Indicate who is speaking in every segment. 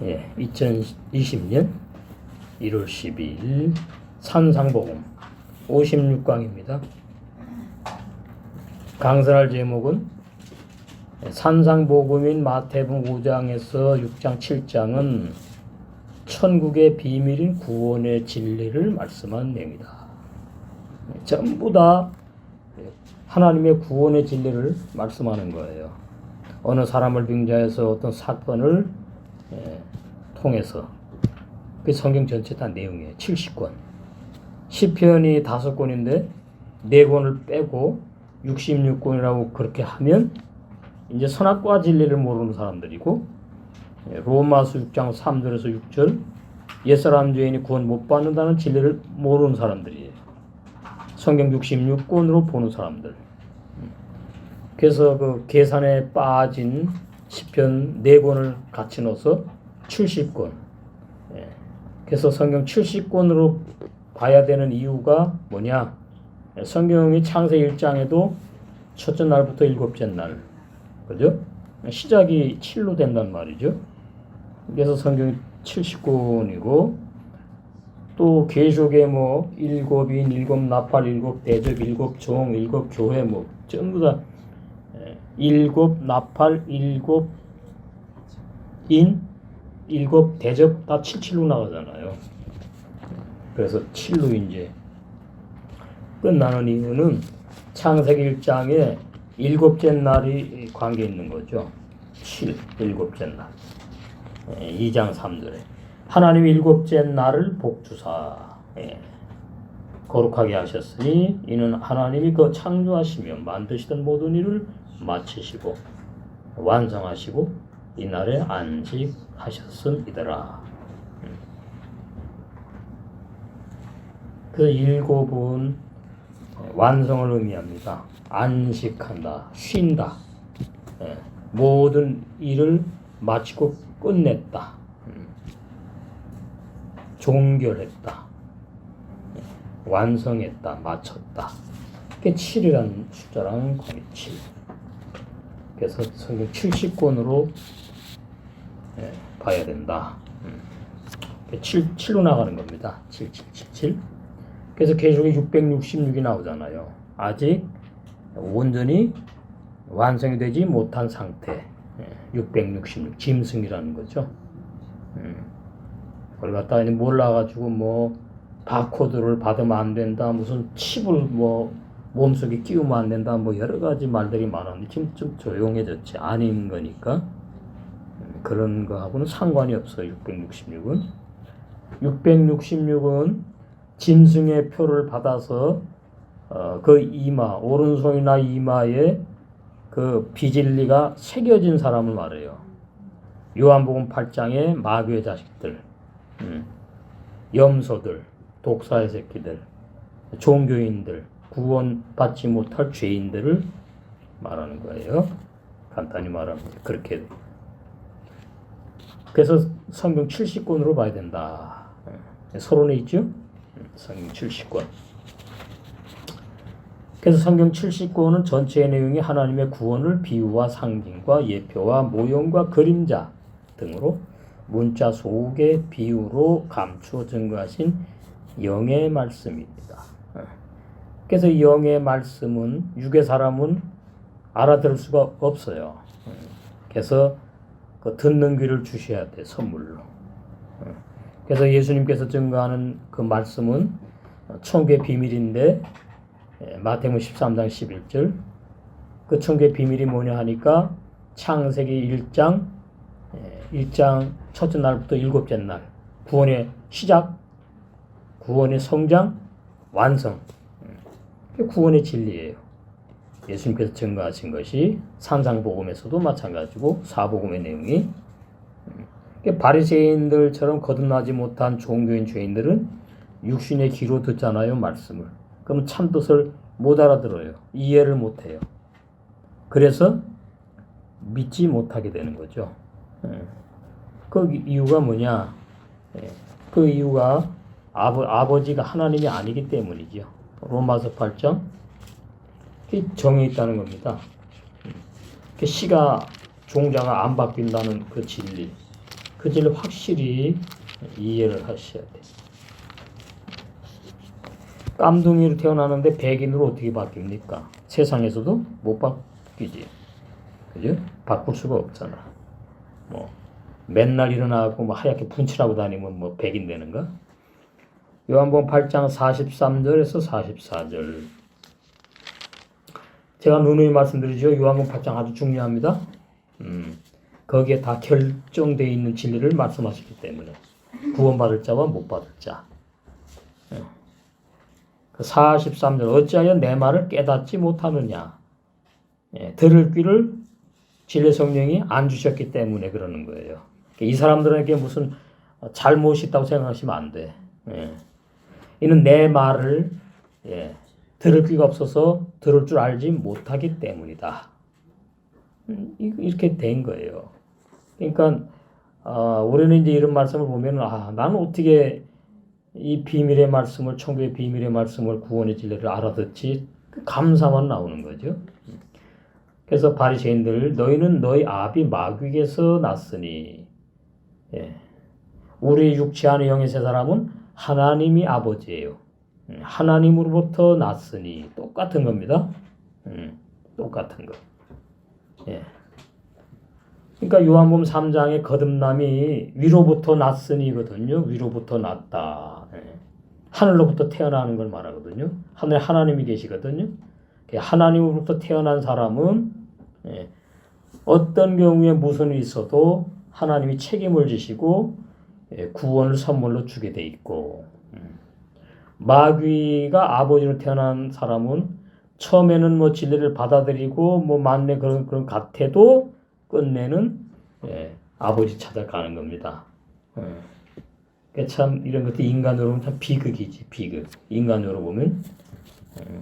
Speaker 1: 2020년 1월 12일 산상복음 56강입니다. 강설할 제목은 산상복음인 마태복음 5장에서 6장 7장은 천국의 비밀인 구원의 진리를 말씀한 내용이다. 전부 다 하나님의 구원의 진리를 말씀하는 거예요. 어느 사람을 빙자해서 어떤 사건을 통해서 그 성경 전체 다 내용이에요. 70권. 시편이 5권인데 4권을 빼고 66권이라고 그렇게 하면 이제 선악과 진리를 모르는 사람들이고, 로마서 6장 3절에서 6절 옛사람 죄인이 구원 못 받는다는 진리를 모르는 사람들이에요. 성경 66권으로 보는 사람들. 그래서 그 계산에 빠진 시편 4권을 같이 넣어서 70권. 그래서 성경 70권으로 봐야 되는 이유가 뭐냐? 성경이 창세기 1장에도 첫째 날부터 7째 날, 그죠? 시작이 7로 된단 말이죠. 그래서 성경이 70권이고, 또 계시록에 뭐 7인, 7나팔, 7대접, 7종, 7교회 뭐 전부 다 7나팔, 7인, 7대접 다 77로 나가잖아요. 그래서 7로 이제 끝나는 이유는 창세기 1장에 7째 날이 관계 있는 거죠. 7, 7째 날. 2장 3절에 하나님이 7째 날을 복주사 거룩하게 하셨으니 이는 하나님이 그 창조하시며 만드시던 모든 일을 마치시고 완성하시고 이 날에 안식하셨음이더라. 그 7은 완성을 의미합니다. 안식한다, 쉰다, 모든 일을 마치고 끝냈다, 종결했다, 완성했다, 마쳤다. 그게 7이라는 숫자랑 관계 7. 그래서 성경 70권으로 봐야 된다. 7로 나가는 겁니다. 7, 7, 7, 7. 그래서 계시록에 666이 나오잖아요. 아직 온전히 완성이 되지 못한 상태. 666 짐승이라는 거죠. 그걸 갖다가 몰라가지고 뭐 바코드를 받으면 안 된다, 무슨 칩을 뭐 몸속에 끼우면 안 된다, 뭐 여러 가지 말들이 많았는데 지금 좀 조용해졌지. 아닌 거니까 그런 거하고는 상관이 없어요. 666은 666은 짐승의 표를 받아서 그 이마, 오른손이나 이마에 그 비진리가 새겨진 사람을 말해요. 요한복음 8장에 마귀의 자식들, 염소들, 독사의 새끼들, 종교인들, 구원받지 못할 죄인들을 말하는 거예요. 간단히 말하면 그렇게. 그래서 성경 70권으로 봐야 된다. 서론에 있죠? 성경 70권. 그래서 성경 70권은 전체의 내용이 하나님의 구원을 비유와 상징과 예표와 모형과 그림자 등으로 문자 속의 비유로 감추어 증거하신 영의 말씀입니다. 그래서 이 영의 말씀은 육의 사람은 알아들을 수가 없어요. 그래서 그 듣는 귀를 주셔야 돼, 선물로. 그래서 예수님께서 증거하는 그 말씀은 천국의 비밀인데, 마태복음 13장 11절, 그 천국의 비밀이 뭐냐 하니까 창세기 1장 첫째 날부터 7째 날, 구원의 시작, 구원의 성장, 완성. 구원의 진리예요. 예수님께서 증거하신 것이 산상복음에서도 마찬가지고 사복음의 내용이. 바리새인들처럼 거듭나지 못한 종교인 죄인들은 육신의 귀로 듣잖아요, 말씀을. 그럼 참뜻을 못 알아들어요. 이해를 못해요. 그래서 믿지 못하게 되는 거죠. 그 이유가 뭐냐? 그 이유가 아버지가 하나님이 아니기 때문이죠. 로마서 8장 정해 있다는 겁니다. 시가 종자가 안 바뀐다는 그 진리. 그 진리 확실히 이해를 하셔야 돼요. 깜둥이로 태어나는데 백인으로 어떻게 바뀝니까? 세상에서도 못 바뀌지. 그죠? 바꿀 수가 없잖아. 뭐 맨날 일어나고 뭐 하얗게 분칠하고 다니면 뭐 백인 되는가? 요한복음 8장 43절에서 44절. 제가 누누이 말씀드리죠. 요한복음 8장 아주 중요합니다. 거기에 다 결정되어 있는 진리를 말씀하시기 때문에 구원받을 자와 못 받을 자. 43절 어찌하여 내 말을 깨닫지 못하느냐. 들을 귀를 진리 성령이 안 주셨기 때문에 그러는 거예요. 이 사람들에게 무슨 잘못이 있다고 생각하시면 안 돼. 이는 내 말을 들을 귀가 없어서 들을 줄 알지 못하기 때문이다. 이렇게 된 거예요. 그러니까 우리는 이제 이런 말씀을 보면 나는 어떻게 이 비밀의 말씀을 천국의 비밀의 말씀을 구원의 진리를 알아듣지 감사만 나오는 거죠. 그래서 바리새인들 너희는 너희 아비 마귀에게서 났으니 우리 육체 안에 영의 세 사람은 하나님이 아버지예요. 하나님으로부터 났으니 똑같은 겁니다. 똑같은 거. 그러니까 요한복음 3장의 거듭남이 위로부터 났으니거든요. 위로부터 났다. 하늘로부터 태어나는 걸 말하거든요. 하늘에 하나님이 계시거든요. 하나님으로부터 태어난 사람은 어떤 경우에 무슨 일이 있어도 하나님이 책임을 지시고 구원을 선물로 주게 돼 있고, 마귀가 아버지로 태어난 사람은 처음에는 뭐 진리를 받아들이고 뭐 만내 그런 같아도 끝내는 아버지 찾아가는 겁니다. 참 이런 것도 인간으로 보면 참 비극이지, 비극. 인간으로 보면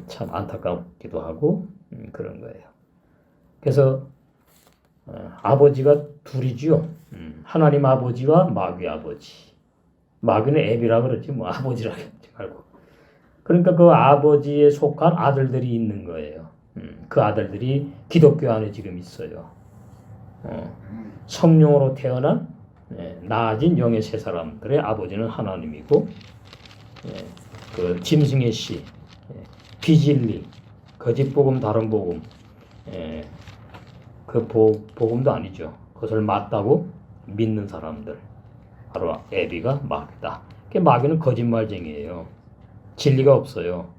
Speaker 1: 참 안타깝기도 하고 그런 거예요. 그래서 아버지가 둘이지요. 하나님 아버지와 마귀 아버지. 마귀는 애비라 그러지 뭐 아버지라 그러지 말고. 그러니까 그 아버지에 속한 아들들이 있는 거예요. 그 아들들이 기독교 안에 지금 있어요. 성령으로 태어난 나아진 영의 세 사람들의 아버지는 하나님이고, 그 짐승의 씨, 비진리, 거짓 복음, 다른 복음, 그 복음도 아니죠. 그것을 맞다고 믿는 사람들, 바로 애비가 마귀다. 마귀는 거짓말쟁이에요. 진리가 없어요.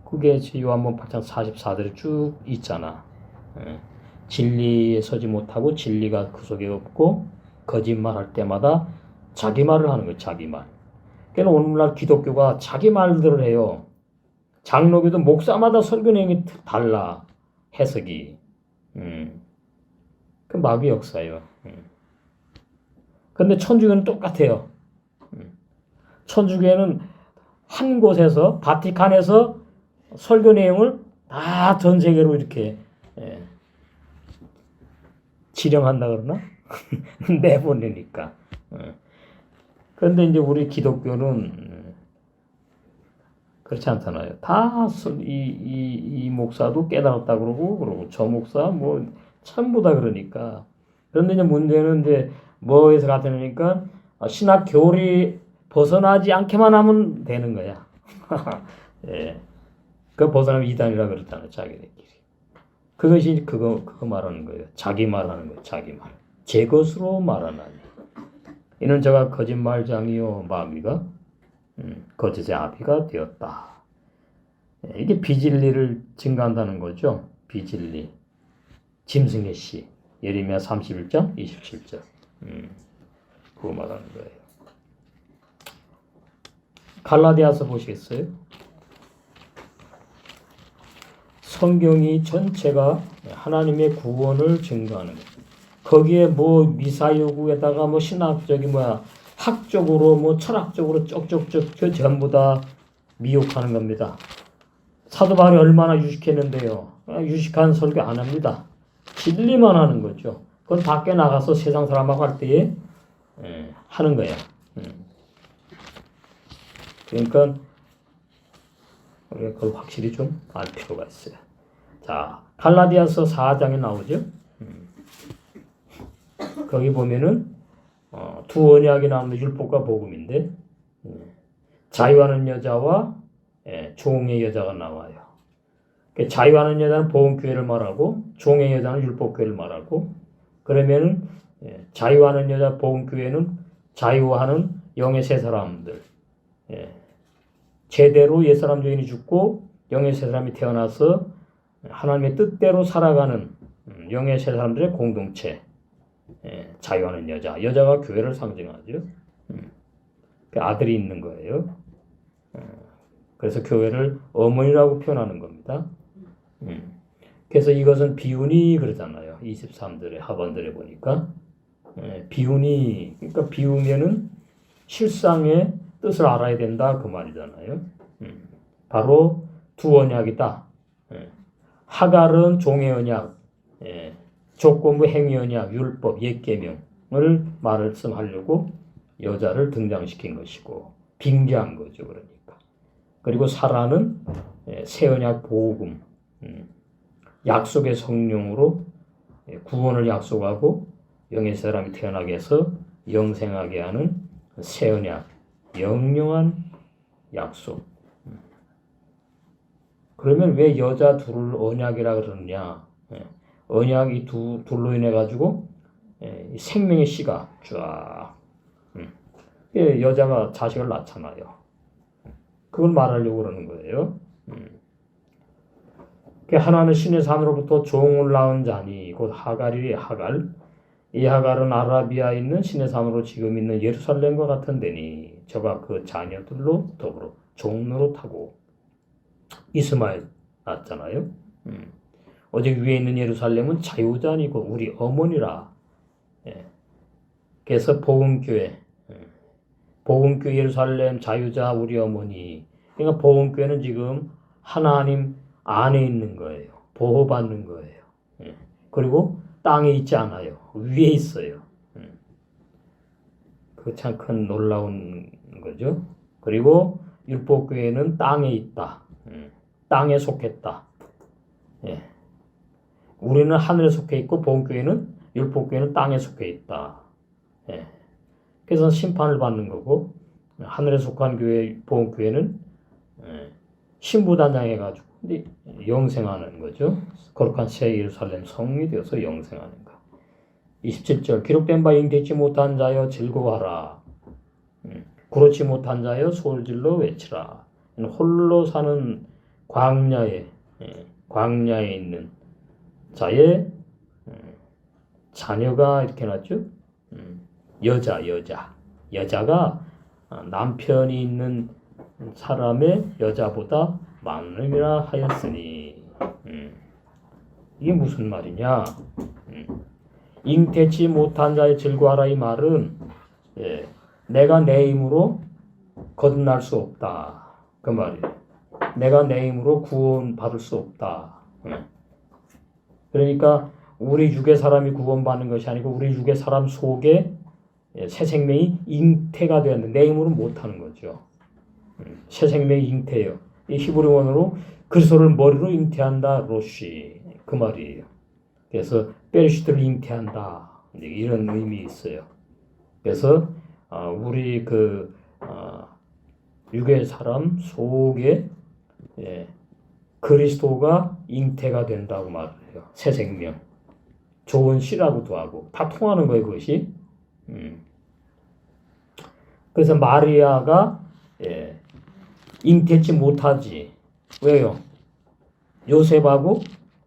Speaker 1: 그게 요한복음 8장 44절에 쭉 있잖아. 진리에 서지 못하고 진리가 그 속에 없고 거짓말할 때마다 자기 말을 하는 거예요. 자기 말. 그러니까 오늘날 기독교가 자기 말들을 해요. 장로교도 목사마다 설교 내용이 달라. 해석이. 그 마귀 역사예요. 근데 천주교는 똑같아요. 천주교는 한 곳에서 바티칸에서 설교 내용을 다 전 세계로 이렇게 지령한다 그러나? 내보내니까. 그런데 이제 우리 기독교는 그렇지 않잖아요. 다 이 목사도 깨달았다 그러고 저 목사 뭐 전부 다 그러니까. 그런데 이제 문제는 이제 뭐에서 같으니까 신학 교리 벗어나지 않게만 하면 되는 거야. 예. 그 벗어나면 이단이라 그랬잖아요. 자기네끼리. 그것이 그거 말하는 거예요. 자기 말하는 거예요. 자기 말. 제 것으로 말하나니. 이는 저가 거짓말장이요 마귀가 거짓의 아비가 되었다. 이게 비진리를 증가한다는 거죠. 비진리. 짐승의 씨. 예레미야 31장 27절. 그거 말하는 거예요. 갈라디아서 보시겠어요? 성경이 전체가 하나님의 구원을 증거하는 거예요. 거기에 뭐 미사 요구에다가 뭐 신학적인 학적으로 뭐 철학적으로 쪽쪽쪽 전부 다 미혹하는 겁니다. 사도 바울이 얼마나 유식했는데요. 유식한 설교 안 합니다. 진리만 하는 거죠. 그건 밖에 나가서 세상 사람하고 할 때에 하는 거야. 그러니까 우리가 그걸 확실히 좀 알 필요가 있어요. 자, 갈라디아서 4장에 나오죠. 거기 보면은 두 언약이 나오는 율법과 복음인데 자유하는 여자와 종의 여자가 나와요. 자유하는 여자는 복음교회를 말하고 종의 여자는 율법교회를 말하고 그러면은 자유하는 여자 복음교회는 자유하는 영의 세 사람들 제대로 옛사람 죄인이 죽고 영의 세 사람이 태어나서 하나님의 뜻대로 살아가는 영의 세 사람들의 공동체 자유하는 여자가 교회를 상징하죠. 그 아들이 있는 거예요. 그래서 교회를 어머니라고 표현하는 겁니다. 그래서 이것은 비운이 그러잖아요. 23절에 하반절에 보니까 비운이 그러니까 비우면은 실상의 뜻을 알아야 된다 그 말이잖아요. 바로 두 언약이다. 하갈은 종의 언약, 조건부 행위 언약, 율법, 옛계명을 말씀하려고 여자를 등장시킨 것이고 빙자한 거죠. 그러니까. 그리고 사라는 새 언약 복음, 약속의 성령으로 구원을 약속하고 영의 사람이 태어나게 해서 영생하게 하는 새 언약, 영영한 약속. 그러면 왜 여자 둘을 언약이라 그러느냐? 언약이 둘로 인해 가지고 생명의 씨가 쫙 여자가 자식을 낳잖아요. 그걸 말하려고 그러는 거예요. 하나는 신의 산으로부터 종을 낳은 자니 곧 하갈이 하갈. 이 하갈은 아라비아에 있는 신의 산으로 지금 있는 예루살렘과 같은 데니 저가 그 자녀들로 더불어 종노릇하고 이스마엘 낳았잖아요. 오직 위에 있는 예루살렘은 자유자니고 우리 어머니라. 그래서 복음교회 예루살렘 자유자 우리 어머니. 그러니까 복음교회는 지금 하나님 안에 있는 거예요. 보호받는 거예요. 그리고 땅에 있지 않아요. 위에 있어요. 그 참 큰 놀라운 거죠. 그리고 율법교회는 땅에 있다. 땅에 속했다. 우리는 하늘에 속해 있고 복음교회는 율법교회는 땅에 속해 있다. 그래서 심판을 받는 거고 하늘에 속한 교회 복음교회는 신부단장해가지고 영생하는 거죠. 거룩한 새 예루살렘 성이 되어서 영생하는 거. 27절 기록된 바 잉태치 못한 자여 즐거워하라. 그렇지 못한 자여 소리질러 외치라. 홀로 사는 광야에 있는 자의 자녀가 이렇게 났죠. 여자가 남편이 있는 사람의 여자보다 많음이라 하였으니 이게 무슨 말이냐? 잉태치 못한 자의 즐거워하라 이 말은 내가 내 힘으로 거듭날 수 없다 그 말이에요. 내가 내 힘으로 구원받을 수 없다. 그러니까 우리 육의 사람이 구원받는 것이 아니고 우리 육의 사람 속에 새 생명이 잉태가 되었는데 내 힘으로 못하는 거죠. 새 생명이 잉태예요. 이 히브리어로 그리스도를 머리로 잉태한다 로시 그 말이에요. 그래서 베르시트를 잉태한다 이런 의미 있어요. 그래서 우리 육의 사람 속에 그리스도가 잉태가 된다고 말을 해요. 새 생명, 좋은 씨라고도 하고 다 통하는 거예요. 그것이. 그래서 마리아가 잉태치 못하지. 왜요? 요셉하고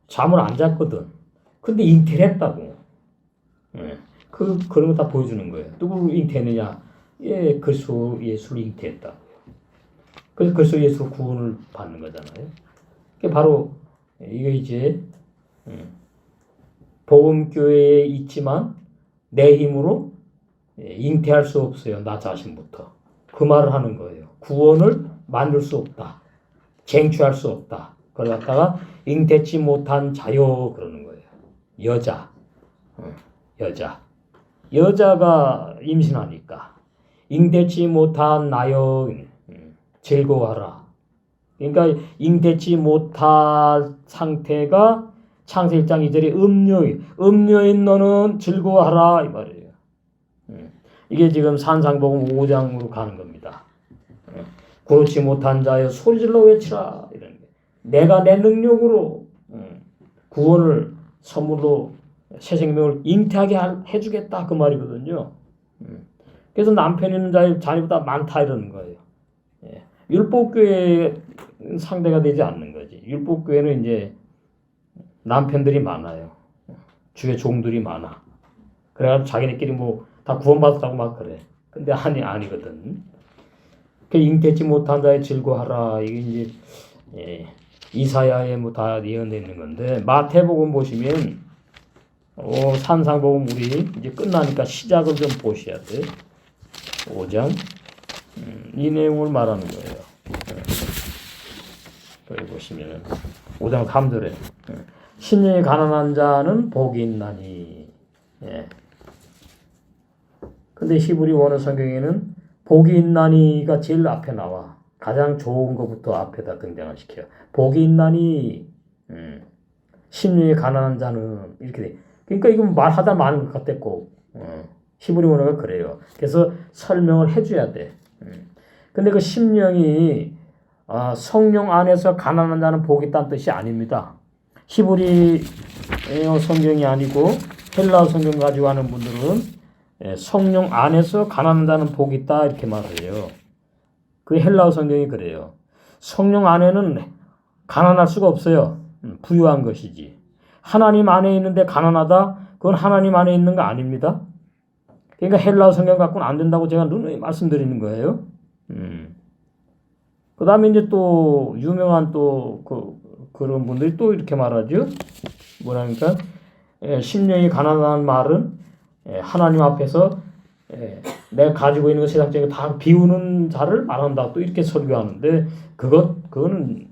Speaker 1: 잠을 안 잤거든. 근데 잉태를 했다고. 그런 거 다 보여주는 거예요. 누구를 잉태했느냐? 그리스도 예수를 잉태했다. 그래서 그리스도 예수로 구원을 받는 거잖아요. 그게 바로 이게 이제 복음교회에 있지만 내 힘으로 잉태할 수 없어요. 나 자신부터. 그 말을 하는 거예요. 구원을 만들 수 없다. 쟁취할 수 없다. 그걸 갖다가 잉태치 못한 자요 그러는 거예요. 여자가 임신하니까 잉태치 못한 나요 즐거워하라. 그러니까 잉태치 못한 상태가 창세기 1장 2절에 음녀인 너는 즐거워하라 이 말이에요. 이게 지금 산상복음 5장으로 가는 겁니다. 그렇지 못한 자여 소리질러 외치라 이런 게. 내가 내 능력으로 구원을 선물로 새 생명을 잉태하게 해주겠다 그 말이거든요. 그래서 남편 있는 자녀보다 많다 이러는 거예요. 예. 율법교회 상대가 되지 않는 거지. 율법교회는 이제 남편들이 많아요. 주의 종들이 많아. 그래가지고 자기네끼리 뭐 다 구원받았다고 막 그래. 근데 아니거든. 그 잉태치 못한 자의 즐거하라. 이게 이제 예, 이사야에 뭐 다 예언되어 있는 건데 마태복음 보시면 산상복음 우리 이제 끝나니까 시작을 좀 보셔야 돼. 5장 이 내용을 말하는 거예요. 여기 보시면 5장 3절에 심령이 가난한 자는 복이 있나니. 예. 근데 히브리 원어 성경에는 복이 있나니가 제일 앞에 나와. 가장 좋은 것부터 앞에다 등장을 시켜요. 복이 있나니 심령이 가난한 자는 이렇게 돼. 그러니까 이거 말하다 많은 것 같았고 히브리 원어가 그래요. 그래서 설명을 해줘야 돼. 근데 그 심령이 성령 안에서 가난한 자는 복이 있다는 뜻이 아닙니다. 히브리 성경이 아니고 헬라어 성경 가지고 하는 분들은 성령 안에서 가난한 자는 복이 있다 이렇게 말해요. 그 헬라어 성경이 그래요. 성령 안에는 가난할 수가 없어요. 부유한 것이지. 하나님 안에 있는데 가난하다? 그건 하나님 안에 있는 거 아닙니다. 그러니까 헬라어 성경 갖고는 안 된다고 제가 누누이 말씀드리는 거예요. 그 다음에 이제 또 유명한 또 그런 분들이 또 이렇게 말하죠. 뭐라니까 심령이 가난한 말은 하나님 앞에서 내가 가지고 있는 것 세상적인 거 다 비우는 자를 말한다. 또 이렇게 설교하는데 그거는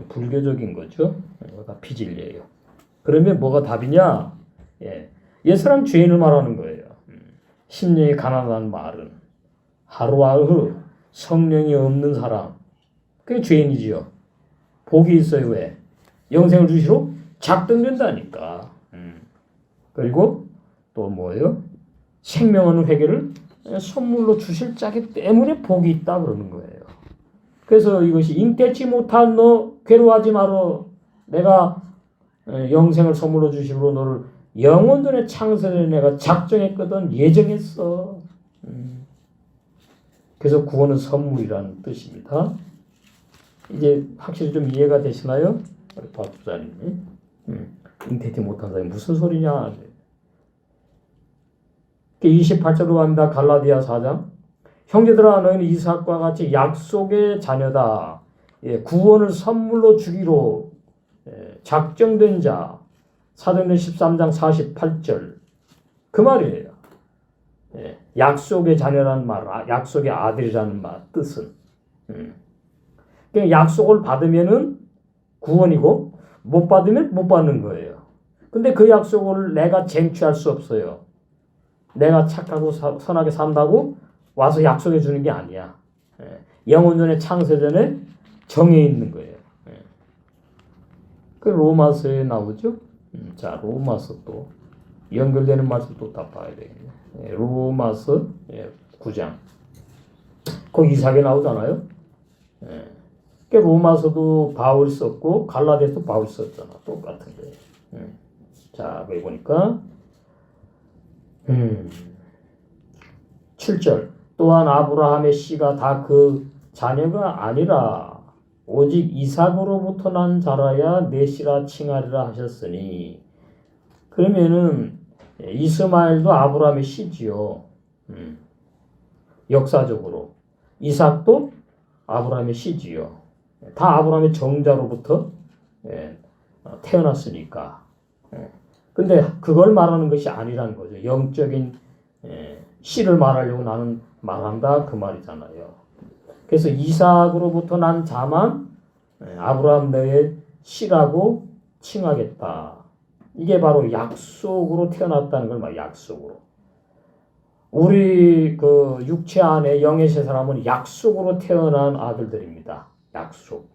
Speaker 1: 불교적인 거죠. 다 비진리예요. 그러면 뭐가 답이냐? 옛사람 죄인을 말하는 거예요. 심령이 가난한 말은 하루아흐 성령이 없는 사람. 그게 죄인이지요. 복이 있어요. 왜? 영생을 주시러 작정된다니까. 그리고 또 뭐예요? 생명하는 회개를 선물로 주실 자기 때문에 복이 있다 그러는 거예요. 그래서 이것이 잉태치 못한 너 괴로워하지 마라. 내가 영생을 선물로 주시므로 너를 영원 전에 창세전에 내가 작정했거든 예정했어. 그래서 구원은 선물이라는 뜻입니다. 이제 확실히 좀 이해가 되시나요? 우리 박부자님. 잉태치 못한 사람이 무슨 소리냐? 28절로 갑니다. 갈라디아 4장. 형제들아 너희는 이삭과 같이 약속의 자녀다. 구원을 선물로 주기로 작정된 자. 사도행전 13장 48절. 그 말이에요. 약속의 자녀라는 말, 약속의 아들이라는 말, 뜻은. 약속을 받으면은 구원이고 못 받으면 못 받는 거예요. 근데 그 약속을 내가 쟁취할 수 없어요. 내가 착하고 선하게 산다고 와서 약속해 주는 게 아니야. 영원전에 창세전에 정해 있는 거예요. 그 로마서에 나오죠. 자, 로마서 또 연결되는 말씀 또 다 봐야 되겠네. 로마서 9장. 거기 이삭이 나오잖아요. 그 로마서도 바울이 썼고 갈라디아서도 바울이 썼잖아. 똑같은 거예요. 자, 여기 보니까 7절. 또한 아브라함의 씨가 다 그 자녀가 아니라 오직 이삭으로부터 난 자라야 내 씨라 칭하리라 하셨으니. 그러면은 이스마엘도 아브라함의 씨지요. 역사적으로 이삭도 아브라함의 씨지요. 다 아브라함의 정자로부터 태어났으니까. 근데 그걸 말하는 것이 아니라는 거죠. 영적인 씨를 말하려고 나는 말한다 그 말이잖아요. 그래서 이삭으로부터 난 자만 아브라함 너의 씨라고 칭하겠다. 이게 바로 약속으로 태어났다는 걸 말. 약속으로. 우리 그 육체 안에 영의 세 사람은 약속으로 태어난 아들들입니다. 약속.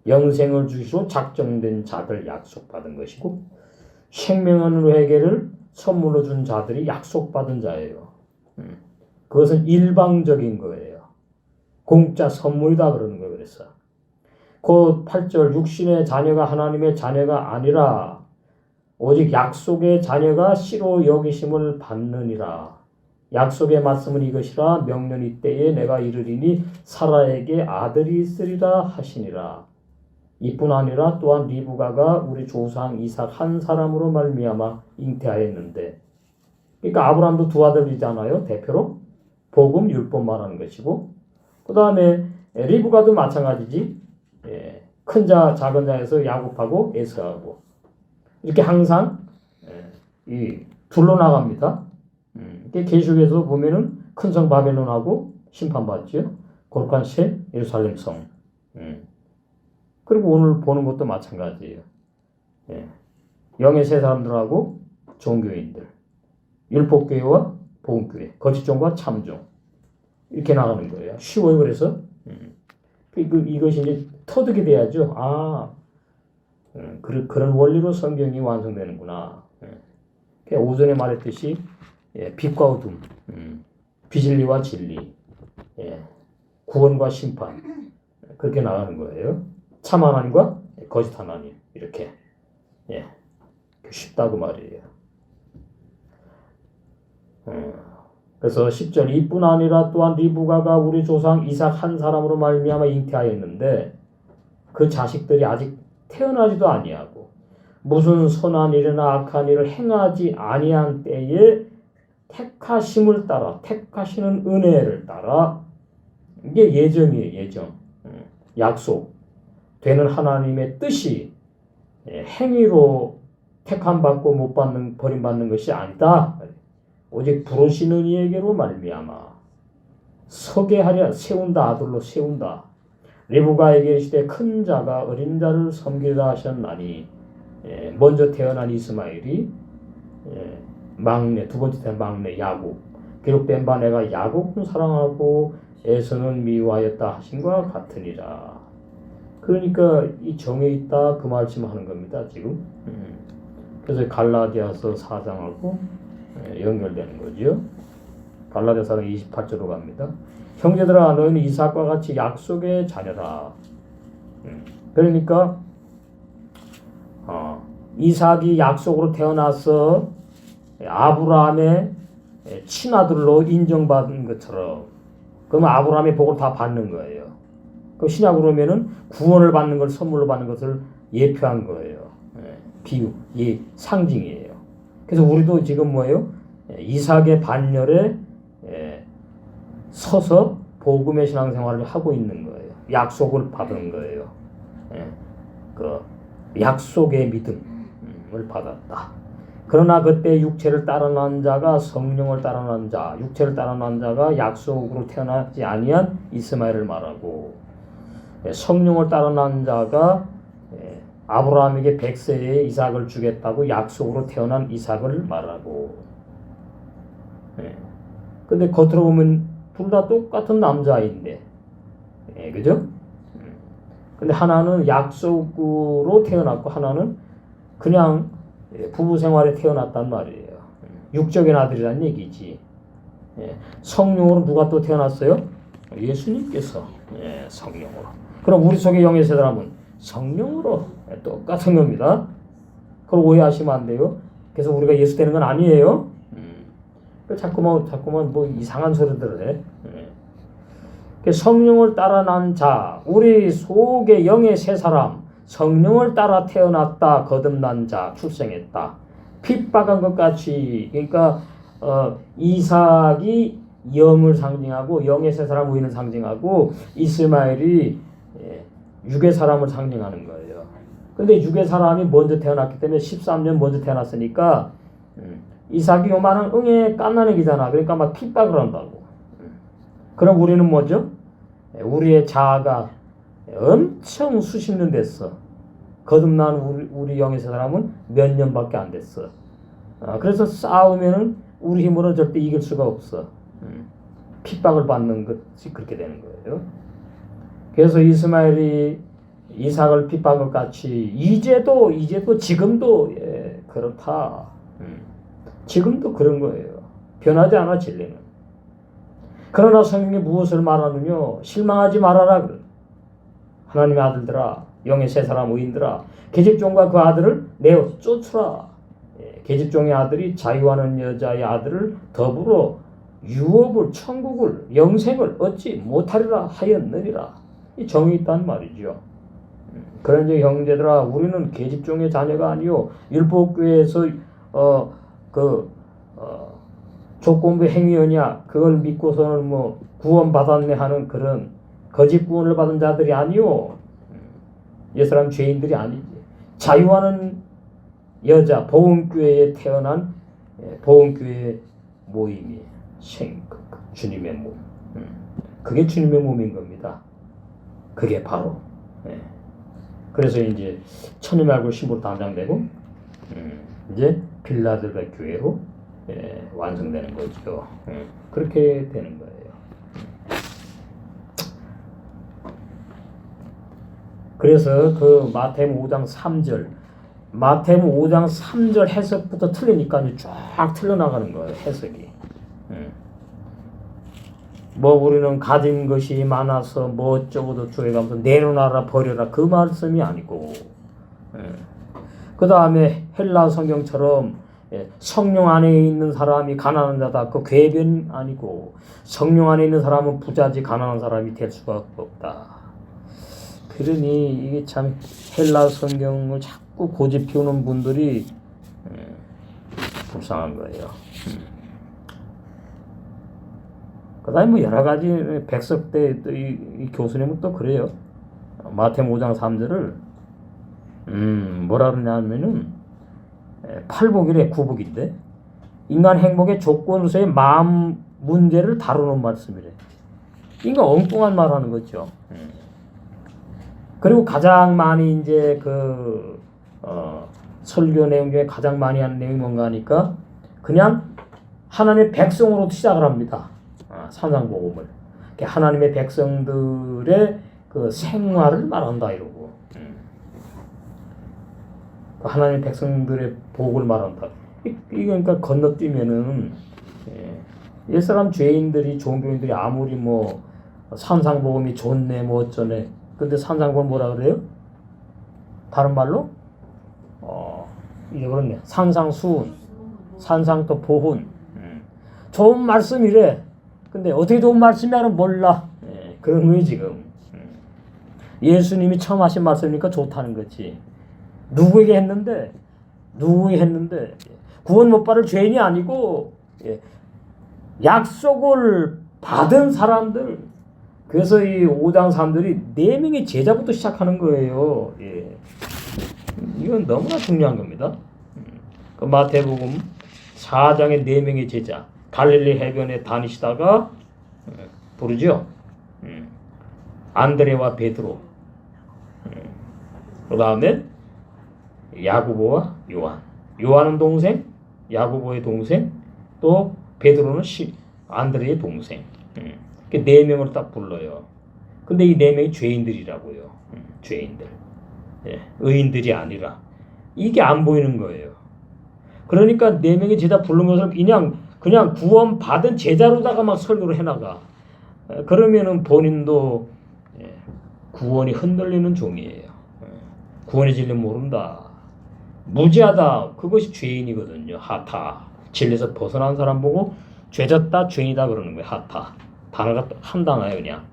Speaker 1: 영생을 주시로 작정된 자들 약속받은 것이고 생명하는 회개를 선물로 준 자들이 약속받은 자예요. 그것은 일방적인 거예요. 공짜 선물이다 그러는 거예요. 그래서 그 8절 육신의 자녀가 하나님의 자녀가 아니라 오직 약속의 자녀가 씨로 여기심을 받느니라. 약속의 말씀은 이것이라 명년 이때에 내가 이르리니 사라에게 아들이 있으리라 하시니라. 이뿐 아니라 또한 리브가가 우리 조상 이삭 한 사람으로 말미암아 잉태하였는데, 그러니까 아브라함도 두 아들이잖아요. 대표로 복음 율법 말하는 것이고, 그 다음에 리브가도 마찬가지지. 큰 자 작은 자에서 야곱하고 에서하고 이렇게 항상 이 둘로 나갑니다. 계시록에서 보면은 큰 성 바벨론하고 심판받죠. 거룩한 새 예루살렘 성. 그리고 오늘 보는 것도 마찬가지예요. 영의 세 사람들하고 종교인들, 율법교회와 복음교회, 거짓종과 참종 이렇게 나가는 거예요. 쉬워요. 그래서 이것이 이제 터득이 돼야죠. 그런 원리로 성경이 완성되는구나. 오전에 말했듯이 빛과 어둠, 비진리와 진리, 구원과 심판 그렇게 나가는 거예요. 참 하나님과 거짓 하나님 이렇게 쉽다고 말이에요. 그래서 10절 이뿐 아니라 또한 리브가가 우리 조상 이삭 한 사람으로 말미암아 잉태하였는데 그 자식들이 아직 태어나지도 아니하고 무슨 선한 일이나 악한 일을 행하지 아니한 때에 택하심을 따라 택하시는 은혜를 따라 이게 예정이에요. 예정. 약속. 되는 하나님의 뜻이 행위로 택함받고 못 받는 버림받는 것이 아니다. 오직 부르시는 이에게로 말미암아 서게 하려 세운다. 아들로 세운다. 리브가에게 이르시되 큰 자가 어린 자를 섬기라 하셨나니 먼저 태어난 이스마엘이 막내 두 번째 태어난 막내 야곱 기록된 바 내가 야곱은 사랑하고 에서는 미워하였다 하신과 같으니라. 그러니까 이 정에 있다 그 말씀하는 겁니다. 지금. 그래서 갈라디아서 4장하고 연결되는 거죠. 갈라디아서 4장 28절로 갑니다. 형제들아 너희는 이삭과 같이 약속의 자녀라. 그러니까 이삭이 약속으로 태어나서 아브라함의 친아들로 인정받은 것처럼 그러면 아브라함의 복을 다 받는 거예요. 그 신약으로 보면은 구원을 받는 걸 선물로 받는 것을 예표한 거예요. 비유, 상징이에요. 그래서 우리도 지금 뭐예요? 이삭의 반열에 서서 복음의 신앙생활을 하고 있는 거예요. 약속을 받은 거예요. 그 약속의 믿음을 받았다. 그러나 그때 육체를 따라 난 자가 성령을 따라 난 자, 육체를 따라 난 자가 약속으로 태어나지 아니한 이스마엘을 말하고 성령을 따라 난 자가 아브라함에게 100세에 이삭을 주겠다고 약속으로 태어난 이삭을 말하고 근데 겉으로 보면 둘 다 똑같은 남자인데 그죠? 근데 하나는 약속으로 태어났고 하나는 그냥 부부 생활에 태어났단 말이에요. 육적인 아들이란 얘기지. 성령으로 누가 또 태어났어요? 예수님께서 성령으로. 그럼 우리 속에 영의 세 사람은 성령으로 똑같은 겁니다. 그걸 오해하시면 안 돼요. 그래서 우리가 예수 되는 건 아니에요. 자꾸만 뭐 이상한 소리들을 해. 성령을 따라 난 자, 우리 속의 영의 세 사람, 성령을 따라 태어났다, 거듭난 자, 출생했다. 핍박한 것 같이, 그러니까 이삭이 영을 상징하고 영의 세 사람 우리는 상징하고 이스마엘이 육의 사람을 상징하는 거예요. 근데 육의 사람이 먼저 태어났기 때문에 13년 먼저 태어났으니까 이삭이 요만한 응애 깐난애기잖아. 그러니까 막 핍박을 한다고. 그럼 우리는 뭐죠? 우리의 자아가 엄청 수십 년 됐어. 거듭난 우리 영의 사람은 몇 년밖에 안 됐어. 그래서 싸우면은 우리 힘으로는 절대 이길 수가 없어. 핍박을 받는 것이 그렇게 되는 거예요. 그래서 이스마엘이 이삭을 핍박한 것 같이 이제도 지금도 그렇다. 지금도 그런 거예요. 변하지 않아 진리는. 그러나 성경이 무엇을 말하느냐? 실망하지 말아라. 하나님의 아들들아, 영의 세 사람 의인들아, 계집종과 그 아들을 내어 쫓으라. 계집종의 아들이 자유하는 여자의 아들을 더불어 유업을, 천국을, 영생을 얻지 못하리라 하였느니라. 이 정이 있단 말이죠. 그런데 형제들아, 우리는 계집종의 자녀가 아니요 율법교회에서 조건부 행위였냐 그걸 믿고서는 뭐 구원받았네 하는 그런 거짓 구원을 받은 자들이 아니요 옛사람 죄인들이 아니지. 자유하는 여자 복음교회에 태어난 복음교회의 모임이 주님의 몸. 그게 주님의 몸인 겁니다. 그게 바로 그래서 이제 천님의 얼굴 신부로 단장되고 이제 빌라델비아 교회로 완성되는 거죠. 그렇게 되는 거예요. 그래서 그 마태복음 5장 3절 마태복음 5장 3절 해석부터 틀리니까 이제 쫙 틀려나가는 거예요. 해석이. 뭐 우리는 가진 것이 많아서 뭐 어쩌고도 주해가면서 내놓아라 버려라 그 말씀이 아니고 그 다음에 헬라 성경처럼 성령 안에 있는 사람이 가난한 자다 그 궤변 아니고 성령 안에 있는 사람은 부자지 가난한 사람이 될 수가 없다. 그러니 이게 참 헬라 성경을 자꾸 고집 피우는 분들이 불쌍한 거예요. 그 다음에 뭐 여러 가지 백석 때 이 교수님은 또 그래요. 마태복음 5장 3절을 뭐라 그러냐면은 팔복이래 구복인데 인간 행복의 조건으로서의 마음 문제를 다루는 말씀이래. 인간 엉뚱한 말 하는 거죠. 그리고 가장 많이 이제 설교 내용 중에 가장 많이 하는 내용이 뭔가 하니까 그냥 하나님의 백성으로 시작을 합니다. 산상복음을. 하나님의 백성들의 그 생활을 말한다 이러고. 하나님의 백성들의 복을 말한다. 그러니까 건너뛰면은 옛사람 죄인들이 종교인들이 아무리 뭐 산상복음이 좋네 뭐 어쩌네. 근데 산상복음 뭐라 그래요? 다른 말로 이제 그렇네. 산상수훈, 산상또 보훈. 좋은 말씀이래. 근데 어떻게 좋은 말씀이냐는 몰라. 그런 거예요 지금. 예수님이 처음 하신 말씀이니까 좋다는 거지. 누구에게 했는데 구원 못 받을 죄인이 아니고 약속을 받은 사람들. 그래서 이 5장 3절이 4명의 제자부터 시작하는 거예요. 이건 너무나 중요한 겁니다. 그 마태복음 4장의 4명의 제자 갈릴리 해변에 다니시다가 부르죠. 안드레와 베드로, 그 다음에 야고보와 요한. 요한은 동생, 야고보의 동생, 또 베드로는 안드레의 동생. 그 4명을 딱 불러요. 근데 이 4명이 죄인들이라고요. 죄인들. 의인들이 아니라. 이게 안 보이는 거예요. 그러니까 4명의 제자 부른 것을 그냥 구원받은 제자로다가 막 설교를 해나가. 그러면은 본인도 구원이 흔들리는 종이에요. 구원의 진리 모른다. 무지하다. 그것이 죄인이거든요. 하타. 진리에서 벗어난 사람 보고 죄졌다, 죄인이다 그러는 거예요. 하타. 단어가 한 단어예요, 그냥.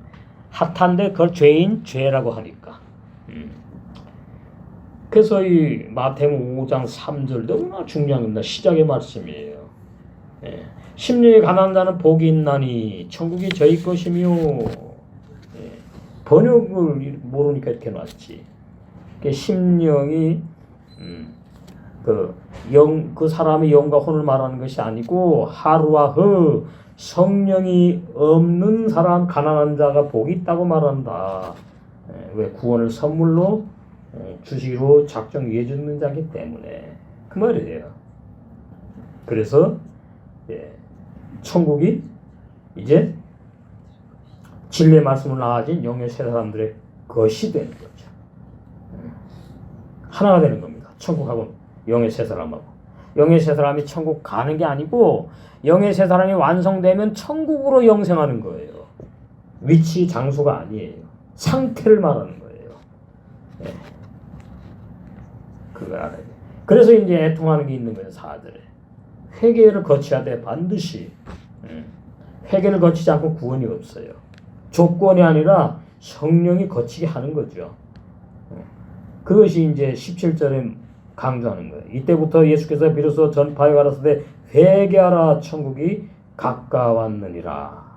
Speaker 1: 핫한데 그걸 죄라고 하니까. 그래서 이 마태복음 5장 3절 너무나 중요한 겁니다. 시작의 말씀이에요. 심령이 가난한 자는 복이 있나니 천국이 저희 것이며. 번역을 모르니까 이렇게 놨지. 심령이 그 사람의 영과 혼을 말하는 것이 아니고 하루와 성령이 없는 사람 가난한 자가 복이 있다고 말한다. 왜 구원을 선물로 주시기로 작정해 주는 자기 때문에 그 말이에요. 그래서 천국이 이제 진리의 말씀을 나아진 영의 세 사람들의 것이 되는 거죠. 하나가 되는 겁니다. 천국하고 영의 세 사람하고. 영의 세 사람이 천국 가는 게 아니고 영의 세 사람이 완성되면 천국으로 영생하는 거예요. 위치, 장소가 아니에요. 상태를 말하는 거예요. 네. 그걸 알아야 돼. 그래서 이제 애통하는 게 있는 거예요. 4절에. 회개를 거쳐야 돼. 반드시. 회개를 거치지 않고 구원이 없어요. 조건이 아니라 성령이 거치게 하는 거죠. 그것이 이제 17절에 강조하는 거예요. 이때부터 예수께서 비로소 전파에 가라사대 회개하라 천국이 가까웠느니라.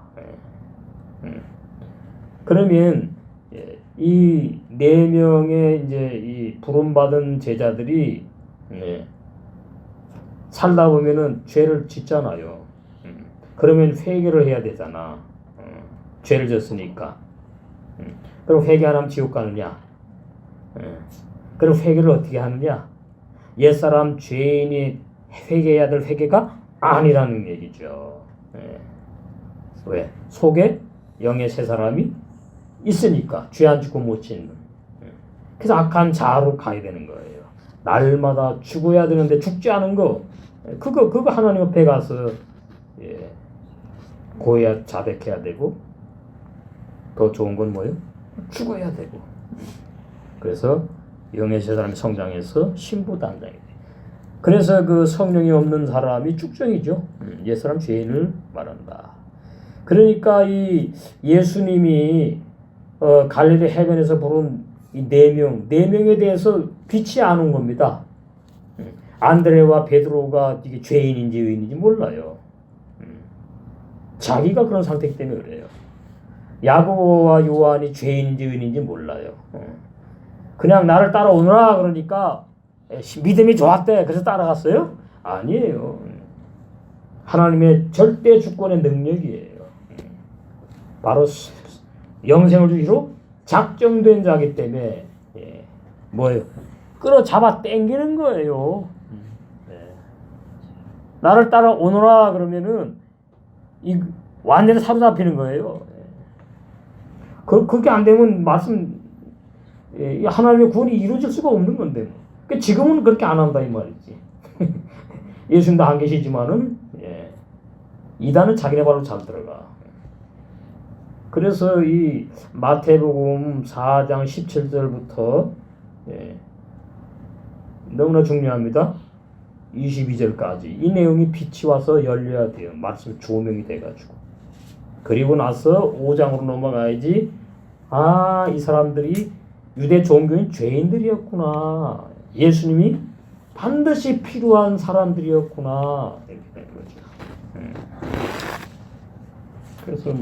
Speaker 1: 그러면 이 네 명의 이제 이 부름받은 제자들이 살다 보면은 죄를 짓잖아요. 그러면 회개를 해야 되잖아. 죄를 졌으니까. 그럼 회개 안 하면 지옥 가느냐? 그럼 회개를 어떻게 하느냐? 옛사람 죄인이 회개해야 될 회개가 아니라는 얘기죠. 왜? 속에 영의 세 사람이 있으니까 죄 안 짓고 못 짓는. 그래서 악한 자로 가야 되는 거예요. 날마다 죽어야 되는데 죽지 않은 거 그거 하나님 앞에 가서 고해야 자백해야 되고 더 좋은 건 뭐예요? 죽어야 되고. 그래서 영의 세 사람이 성장해서 신부 단장이 돼. 그래서 그 성령이 없는 사람이 쭉정이죠. 옛사람 죄인을 말한다. 그러니까 이 예수님이 갈릴리 해변에서 부른 이 네 명에 대해서 빛이 안 온 겁니다. 안드레와 베드로가 이게 죄인인지 의인인지 몰라요. 자기가 그런 상태이기 때문에 그래요. 야고보와 요한이 죄인인지 의인인지 몰라요. 그냥 나를 따라오너라 그러니까 믿음이 좋았대. 그래서 따라갔어요? 아니에요. 하나님의 절대 주권의 능력이에요. 바로 영생을 주기로 작정된 자기 때문에 뭐예요? 끌어잡아 당기는 거예요. 나를 따라오너라 그러면은 이 완전히 사로잡히는 거예요. 그게 안 되면 하나님의 구원이 이루어질 수가 없는 건데. 그러니까 지금은 그렇게 안 한다 이 말이지. 예수님도 안 계시지만은 이단은 자기네 발로 잘 들어가. 그래서 이 마태복음 4장 17절부터 너무나 중요합니다. 22절까지 이 내용이 빛이 와서 열려야 돼요. 말씀 조명이 돼가지고. 그리고 나서 5장으로 넘어가야지. 아, 이 사람들이 유대 종교인 죄인들이었구나. 예수님이 반드시 필요한 사람들이었구나. 이렇게 되는 거죠. 그래서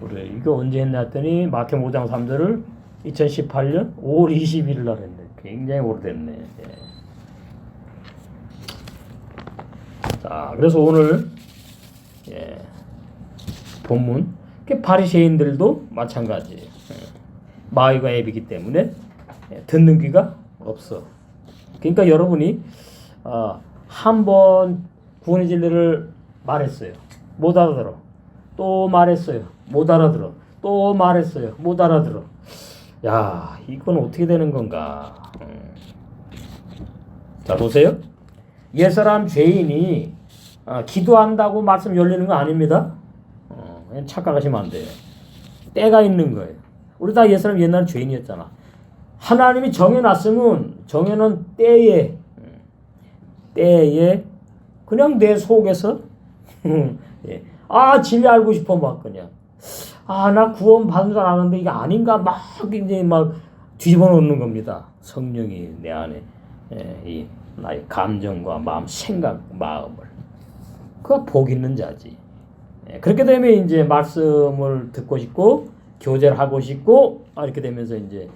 Speaker 1: 그래, 이거 언제 했나 했더니 마태복음 5장 3절을 2018년 5월 21일 날 했네. 굉장히 오래됐네. 자, 그래서 오늘 본문 바리새인들도 마찬가지예요. 마귀가 앱이기 때문에 듣는 귀가 없어. 그러니까 여러분이 한 번 구원의 진리를 말했어요. 못 알아들어. 또 말했어요. 못 알아들어. 또 말했어요. 못 알아들어. 야, 이건 어떻게 되는 건가? 자, 보세요. 옛사람 죄인이 기도한다고 말씀 열리는 거 아닙니다. 그냥 착각하시면 안 돼요. 때가 있는 거예요. 우리 다 옛사람 옛날 죄인이었잖아. 하나님이 정해놨으면 정해놓은 때에 그냥 내 속에서 진리 알고 싶어 막 그냥 나 구원 받는 줄 아는데 이게 아닌가 막 이제 막 뒤집어 놓는 겁니다. 성령이 내 안에 이 나의 감정과 마음, 생각, 마음을 그가 복 있는 자지. 그렇게 되면 이제 말씀을 듣고 싶고 교제를 하고 싶고 이렇게 되면서 이제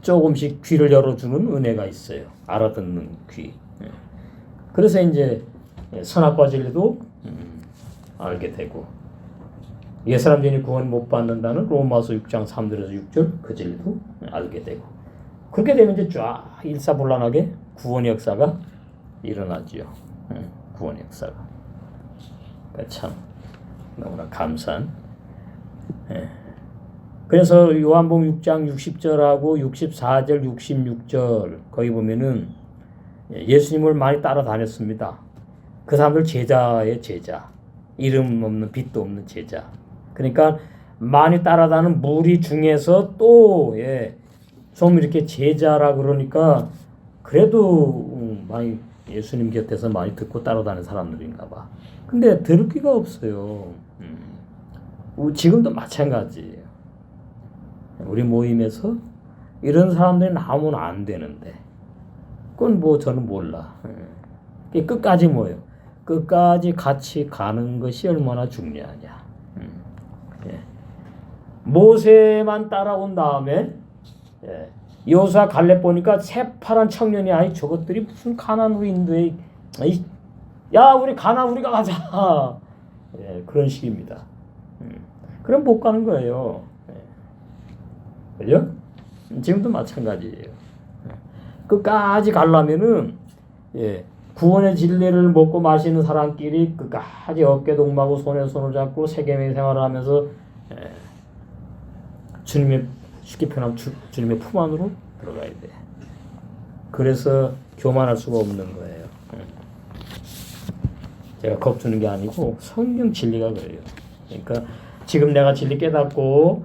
Speaker 1: 조금씩 귀를 열어주는 은혜가 있어요. 알아듣는 귀. 그래서 이제 선악과 진리도 알게 되고 옛사람 죄인이 구원 못 받는다는 로마서 6장 3절에서 6절 그 진리도 알게 되고 그렇게 되면 이제 쫙 일사불란하게 구원 역사가 일어나지요. 구원 역사가. 참 너무나 감사한. 그래서 요한복음 6장 60절하고 64절, 66절 거기 보면은 예수님을 많이 따라다녔습니다. 그 사람들 제자의 제자. 이름 없는 빛도 없는 제자. 그러니까 많이 따라다니는 무리 중에서 또 좀 이렇게 제자라 그러니까 그래도 많이 예수님 곁에서 많이 듣고 따라다니는 사람들인가 봐. 근데 들을 기가 없어요. 지금도 마찬가지예요. 우리 모임에서 이런 사람들이 나오면 안 되는데 그건 뭐 저는 몰라. 끝까지 뭐예요? 끝까지 같이 가는 것이 얼마나 중요하냐. 모세만 따라온 다음에 여호수아 갈렙 보니까 새파란 청년이 아이 저것들이 무슨 가나안인데 야 우리 가나 우리가 가자. 그런 식입니다. 그럼 못 가는 거예요. 그죠? 지금도 마찬가지예요. 끝까지 가려면은 구원의 진리를 먹고 마시는 사람끼리 끝까지 어깨 동무하고 손에 손을 잡고 세계의 생활을 하면서 주님의 쉽게 표현하면 주님의 품 안으로 들어가야 돼. 그래서 교만할 수가 없는 거예요. 제가 겁주는 게 아니고 성경 진리가 그래요. 그러니까 지금 내가 진리 깨닫고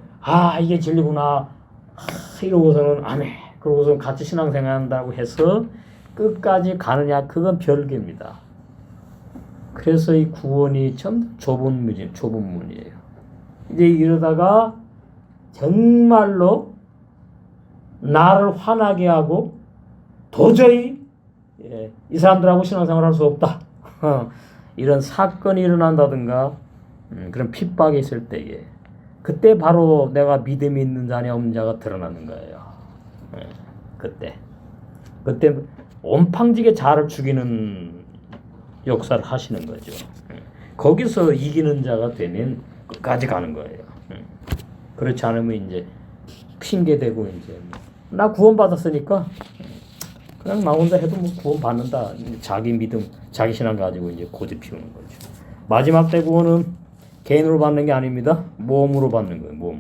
Speaker 1: 이게 진리구나 이러고서는 아멘 그러고서 같이 신앙생활한다고 해서 끝까지 가느냐 그건 별개입니다. 그래서 이 구원이 참 좁은 문이에요. 이제 이러다가 정말로 나를 화나게 하고 도저히 이 사람들하고 신앙생활할 수 없다. 이런 사건이 일어난다든가 그런 핍박이 있을 때에 그때 바로 내가 믿음이 있는 자냐 없는 자가 드러나는 거예요. 그때 온팡지게 자를 죽이는 역사를 하시는 거죠. 거기서 이기는 자가 되면 끝까지 가는 거예요. 그렇지 않으면 이제 핑계대고 이제 나 구원받았으니까 그냥 나 혼자 해도 뭐 구원받는다. 자기 믿음, 자기 신앙 가지고 이제 고집 피우는 거죠. 마지막 때 구원은 개인으로 받는 게 아닙니다. 몸으로 받는 거예요.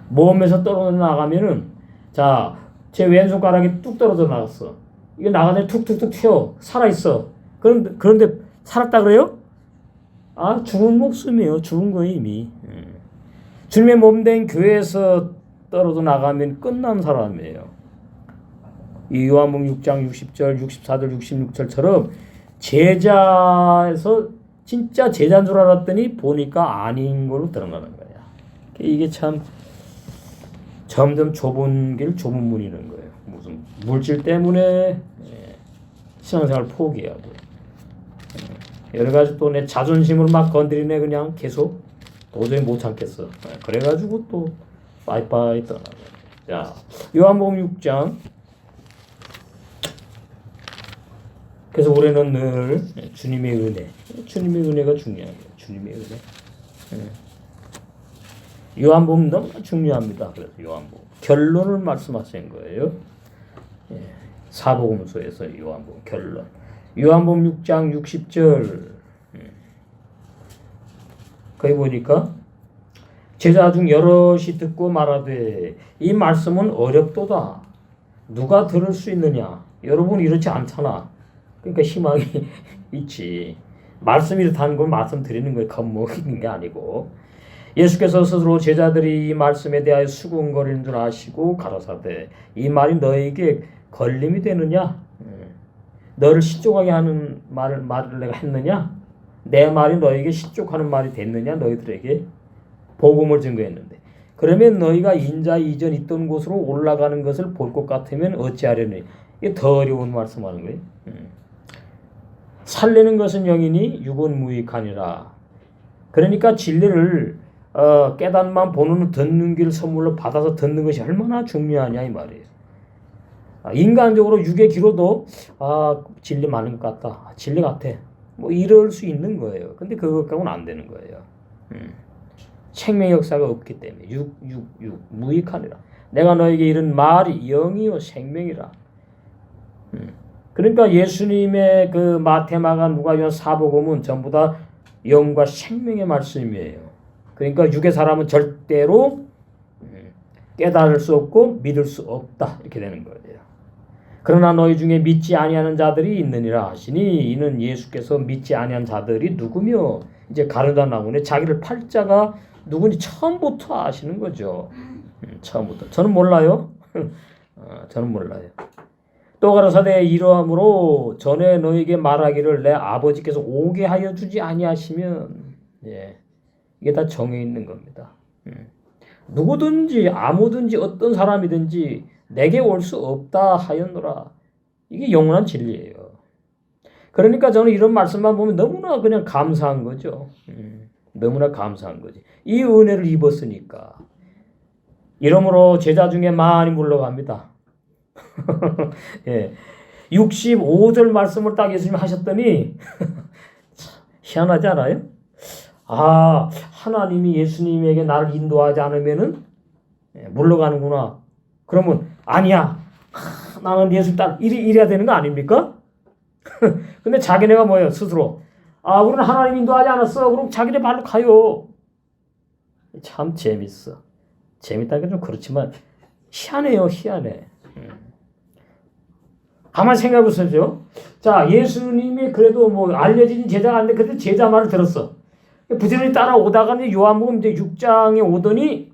Speaker 1: 몸에서 떨어져 나가면은 자, 제 왼손가락이 뚝 떨어져 나갔어. 이게 나가네 툭툭툭 튀어. 살아있어. 그런데 살았다 그래요? 죽은 목숨이에요. 죽은 거예요, 이미. 주님의 몸된 교회에서 떨어져 나가면 끝난 사람이에요. 이 요한복음 6장 60절, 64절, 66절처럼 제자에서 진짜 제자인 줄 알았더니 보니까 아닌 걸로 드러나는 거야. 이게 참 점점 좁은 문이는 거예요. 무슨 물질 때문에 신앙생활 포기하고 여러 가지 또 내 자존심을 막 건드리네 그냥 계속 도저히 못 참겠어. 그래가지고 또 빠이빠이 떠나고. 자, 요한복음 6장. 그래서 우리는 늘 주님의 은혜가 중요해요. 주님의 은혜. 요한복음 너무 중요합니다. 그래서 요한복음 결론을 말씀하신 거예요. 사복음서에서 요한복음 결론. 요한복음 6장 60절. 거기 보니까 제자 중 여럿이 듣고 말하되 이 말씀은 어렵도다. 누가 들을 수 있느냐? 여러분 이렇지 않잖아. 그러니까 희망이 있지. 말씀이 이렇다는 건 말씀드리는 거에 겁먹이는 게 아니고 예수께서 스스로 제자들이 이 말씀에 대하여 수군거리는 줄 아시고 가라사대 이 말이 너에게 걸림이 되느냐? 너를 실족하게 하는 말을 내가 했느냐? 내 말이 너에게 실족하는 말이 됐느냐? 너희들에게 복음을 증거했는데 그러면 너희가 인자 이전 있던 곳으로 올라가는 것을 볼 것 같으면 어찌하려니? 이게 더 어려운 말씀하는 거예요. 살리는 것은 영이니 육은 무익하니라. 그러니까 진리를 깨닫만 보는 듣는 길 선물로 받아서 듣는 것이 얼마나 중요하냐 이 말이에요. 인간적으로 육의 귀로도 진리 많은 것 같다. 진리 같아. 뭐 이럴 수 있는 거예요. 근데 그것과는 안 되는 거예요. 생명 역사가 없기 때문에 육 무익하니라. 내가 너에게 이른 말이 영이요 생명이라. 그러니까 예수님의 그 마태, 마가, 누가, 요한, 사복음은 전부 다 영과 생명의 말씀이에요. 그러니까 육의 사람은 절대로 깨달을 수 없고 믿을 수 없다 이렇게 되는 거예요. 그러나 너희 중에 믿지 아니하는 자들이 있느니라 하시니 이는 예수께서 믿지 아니한 자들이 누구며 이제 가르다 나오네. 자기를 팔 자가 누군지 처음부터 아시는 거죠. 처음부터. 저는 몰라요. 저는 몰라요. 또 가라사대 이러함으로 전에 너에게 말하기를 내 아버지께서 오게 하여 주지 아니하시면 이게 다 정해 있는 겁니다. 누구든지 아무든지 어떤 사람이든지 내게 올 수 없다 하였노라. 이게 영원한 진리예요. 그러니까 저는 이런 말씀만 보면 너무나 그냥 감사한 거죠. 너무나 감사한 거지. 이 은혜를 입었으니까. 이러므로 제자 중에 많이 물러갑니다. 예. 65절 말씀을 딱 예수님이 하셨더니 희한하지 않아요? 아, 하나님이 예수님에게 나를 인도하지 않으면은 물러가는구나. 그러면 아니야. 나는 예수 딸 이래야 되는 거 아닙니까? 근데 자기네가 뭐예요? 스스로. 아, 우리는 하나님 인도하지 않았어. 그럼 자기네 발로 가요. 참 재밌어. 재밌다는 게 좀 그렇지만 희한해요. 희한해. 가만히 생각해 보세요. 자, 예수님이 그래도 뭐 알려진 제자가 아닌데 그때 제자 말을 들었어. 부지런히 따라오다가 요한복음 이제 6장에 오더니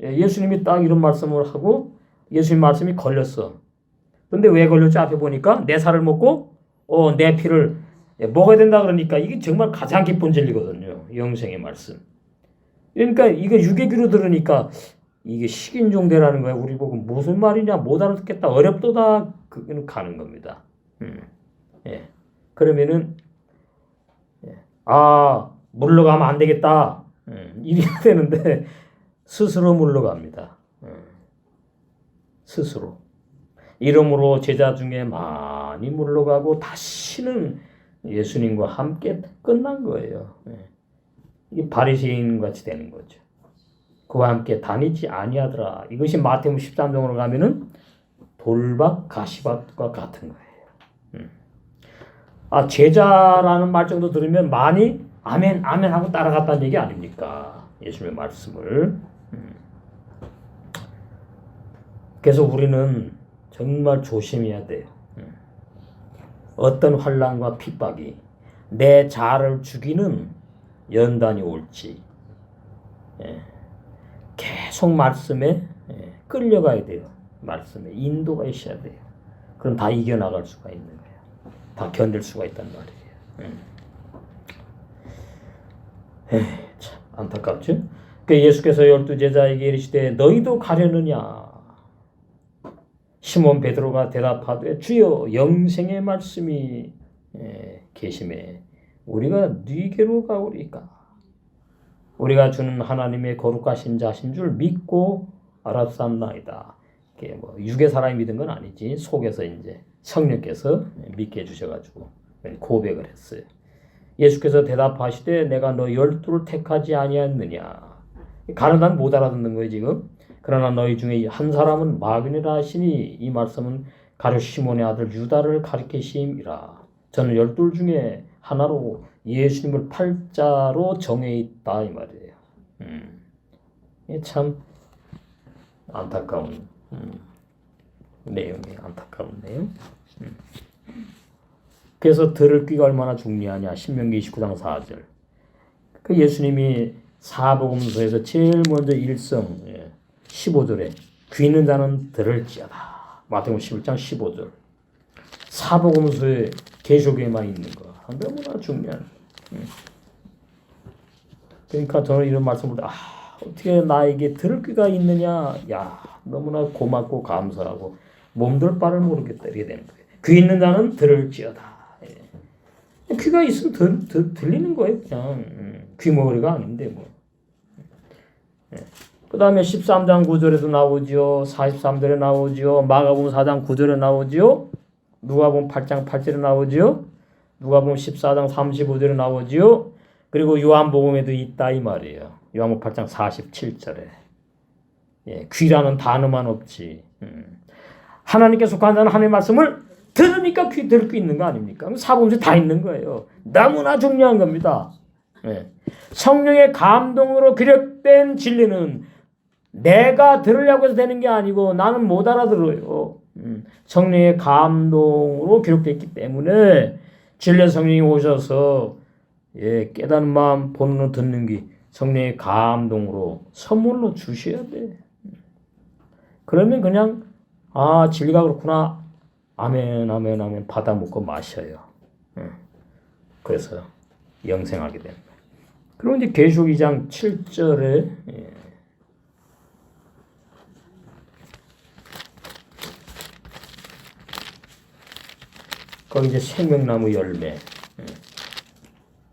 Speaker 1: 예수님이 딱 이런 말씀을 하고 예수님 말씀이 걸렸어. 근데 왜 걸렸지? 앞에 보니까 내 살을 먹고 내 피를 먹어야 된다 그러니까 이게 정말 가장 기쁜 진리거든요. 영생의 말씀. 그러니까 이거 유괴기로 들으니까 이게 식인종대라는 거야. 우리 보고 무슨 말이냐 못 알아듣겠다 어렵도다 그는 가는 겁니다. 예. 그러면은 물러가면 안 되겠다. 이래야 되는데 스스로 물러갑니다. 스스로. 이러므로 제자 중에 많이 물러가고 다시는 예수님과 함께 끝난 거예요. 이게 바리새인 같이 되는 거죠. 그와 함께 다니지 아니하더라. 이것이 마태복음 13장으로 가면은 돌박 가시밭과 같은 거예요. 제자라는 말 정도 들으면 많이 아멘 아멘 하고 따라갔다는 얘기 아닙니까? 예수님의 말씀을. 그래서 우리는 정말 조심해야 돼요. 어떤 환난과 핍박이 내 자아를 죽이는 연단이 올지 계속 말씀에 끌려가야 돼요. 말씀에 인도가 있어야 돼요. 그럼 다 이겨나갈 수가 있는 거예요. 다 견딜 수가 있단 말이에요. 참 안타깝죠? 예수께서 12제자에게 이르시되 너희도 가려느냐? 시몬 베드로가 대답하되 주여 영생의 말씀이 계심에 우리가 네게로 가오리까? 우리가 주는 하나님의 거룩하신 자신 줄 믿고 알았사옵나이다. 이게 뭐 육의 사람이 믿은 건 아니지. 속에서 이제 성령께서 믿게 해주셔가지고 고백을 했어요. 예수께서 대답하시되 내가 너 12를 택하지 아니하였느냐. 가늠한 못 알아듣는 거예요 지금. 그러나 너희 중에 한 사람은 마귀니라 하시니 이 말씀은 가룟 시몬의 아들 유다를 가리키심이라. 저는 12 중에 하나로 예수님을 팔자로 정해 있다 이 말이에요. 이게 참 안타까운 내용이에요. 안타까운 내용. 그래서 들을 귀가 얼마나 중요하냐. 신명기 29장 4절. 그 예수님이 사복음서에서 제일 먼저 일성 15절에 귀 있는 자는 들을지어다. 마태복음 11장 15절. 사복음서에 계시록에만 있는 거. 너무나 중요한. 그러니까 저는 이런 말씀을 어떻게 나에게 들을 귀가 있느냐. 야, 너무나 고맙고 감사하고 몸둘 바를 모르겠다 이렇게 되는 거예요. 귀 있는 자는 들을지어다. 귀가 있으면 들리는 거예요. 그냥 귀머거리가 아닌데 뭐. 그 다음에 13장 9절에도 나오죠. 43절에 나오죠. 마가복음 4장 9절에 나오죠. 누가복음 8장 8절에 나오죠. 누가복음 14장 35절에 나오죠. 그리고 요한복음에도 있다 이 말이에요. 요한복음 8장 47절에. 귀라는 단어만 없지. 하나님께 속한 자는 하나님의 말씀을 들으니까 귀 들을 수 있는 거 아닙니까? 사복음서에 다 있는 거예요. 너무나 중요한 겁니다. 성령의 감동으로 기록된 진리는 내가 들으려고 해서 되는 게 아니고 나는 못 알아들어요. 성령의 감동으로 기록됐기 때문에 진리의 성령이 오셔서 깨닫는 마음, 보는 듣는 귀, 성령의 감동으로 선물로 주셔야 돼. 그러면 그냥 진리가 그렇구나. 아멘, 아멘, 아멘 받아 먹고 마셔요. 그래서 영생하게 됩니다. 그리고 이제 계시록 2장 7절에 거기 이제 생명나무 열매.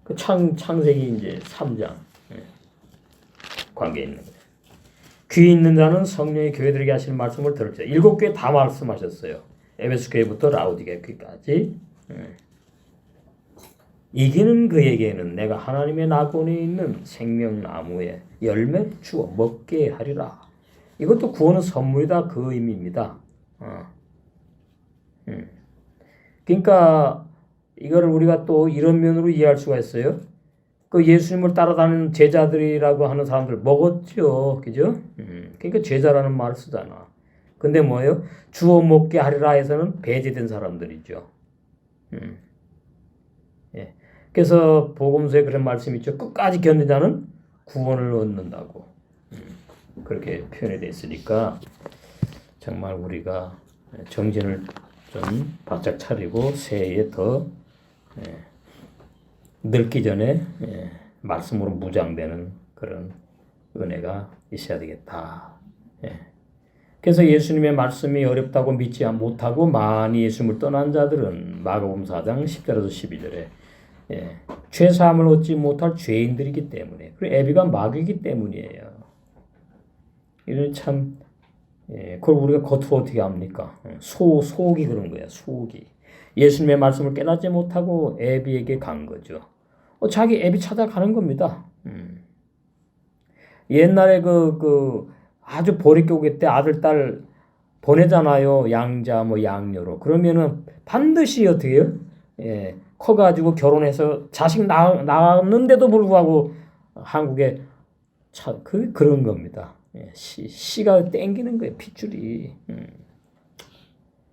Speaker 1: 그 창세기 이제 3장 관계 있는 거예요. 귀 있는 자는 성령의 교회들에게 하시는 말씀을 들을지어다. 7교회 다 말씀하셨어요. 에베소 교회부터 라우디게 교회까지. 이기는 그에게는 내가 하나님의 낙원에 있는 생명나무의 열매를 주어 먹게 하리라. 이것도 구원은 선물이다 그 의미입니다. 그러니까 이거를 우리가 또 이런 면으로 이해할 수가 있어요. 그 예수님을 따라다니는 제자들이라고 하는 사람들 먹었죠. 그죠? 그러니까 제자라는 말을 쓰잖아. 근데 뭐예요? 주어 먹게 하리라 해서는 배제된 사람들이죠. 그래서 복음서에 그런 말씀이 있죠. 끝까지 견딘 자는 구원을 얻는다고. 그렇게 표현이 되어 있으니까 정말 우리가 정신을 좀 바짝 차리고 새해에 더 늙기 전에 말씀으로 무장되는 그런 은혜가 있어야 되겠다. 그래서 예수님의 말씀이 어렵다고 믿지 못하고 많이 예수님을 떠난 자들은 마가복음 4장 10절에서 12절에 죄사함을 얻지 못할 죄인들이기 때문에, 그리고 애비가 마귀이기 때문이에요. 이런 참 그걸 우리가 겉으로 어떻게 합니까? 속이 그런 거야. 속이 예수님의 말씀을 깨닫지 못하고 애비에게 간 거죠. 자기 애비 찾아가는 겁니다. 옛날에 그 아주 보릿고개 때 아들 딸 보내잖아요. 양자 뭐 양녀로. 그러면은 반드시 어떻게 해요? 커가지고 결혼해서 자식 낳았는데도 불구하고 한국에 그런 겁니다. 씨가 땡기는 거예요. 핏줄이.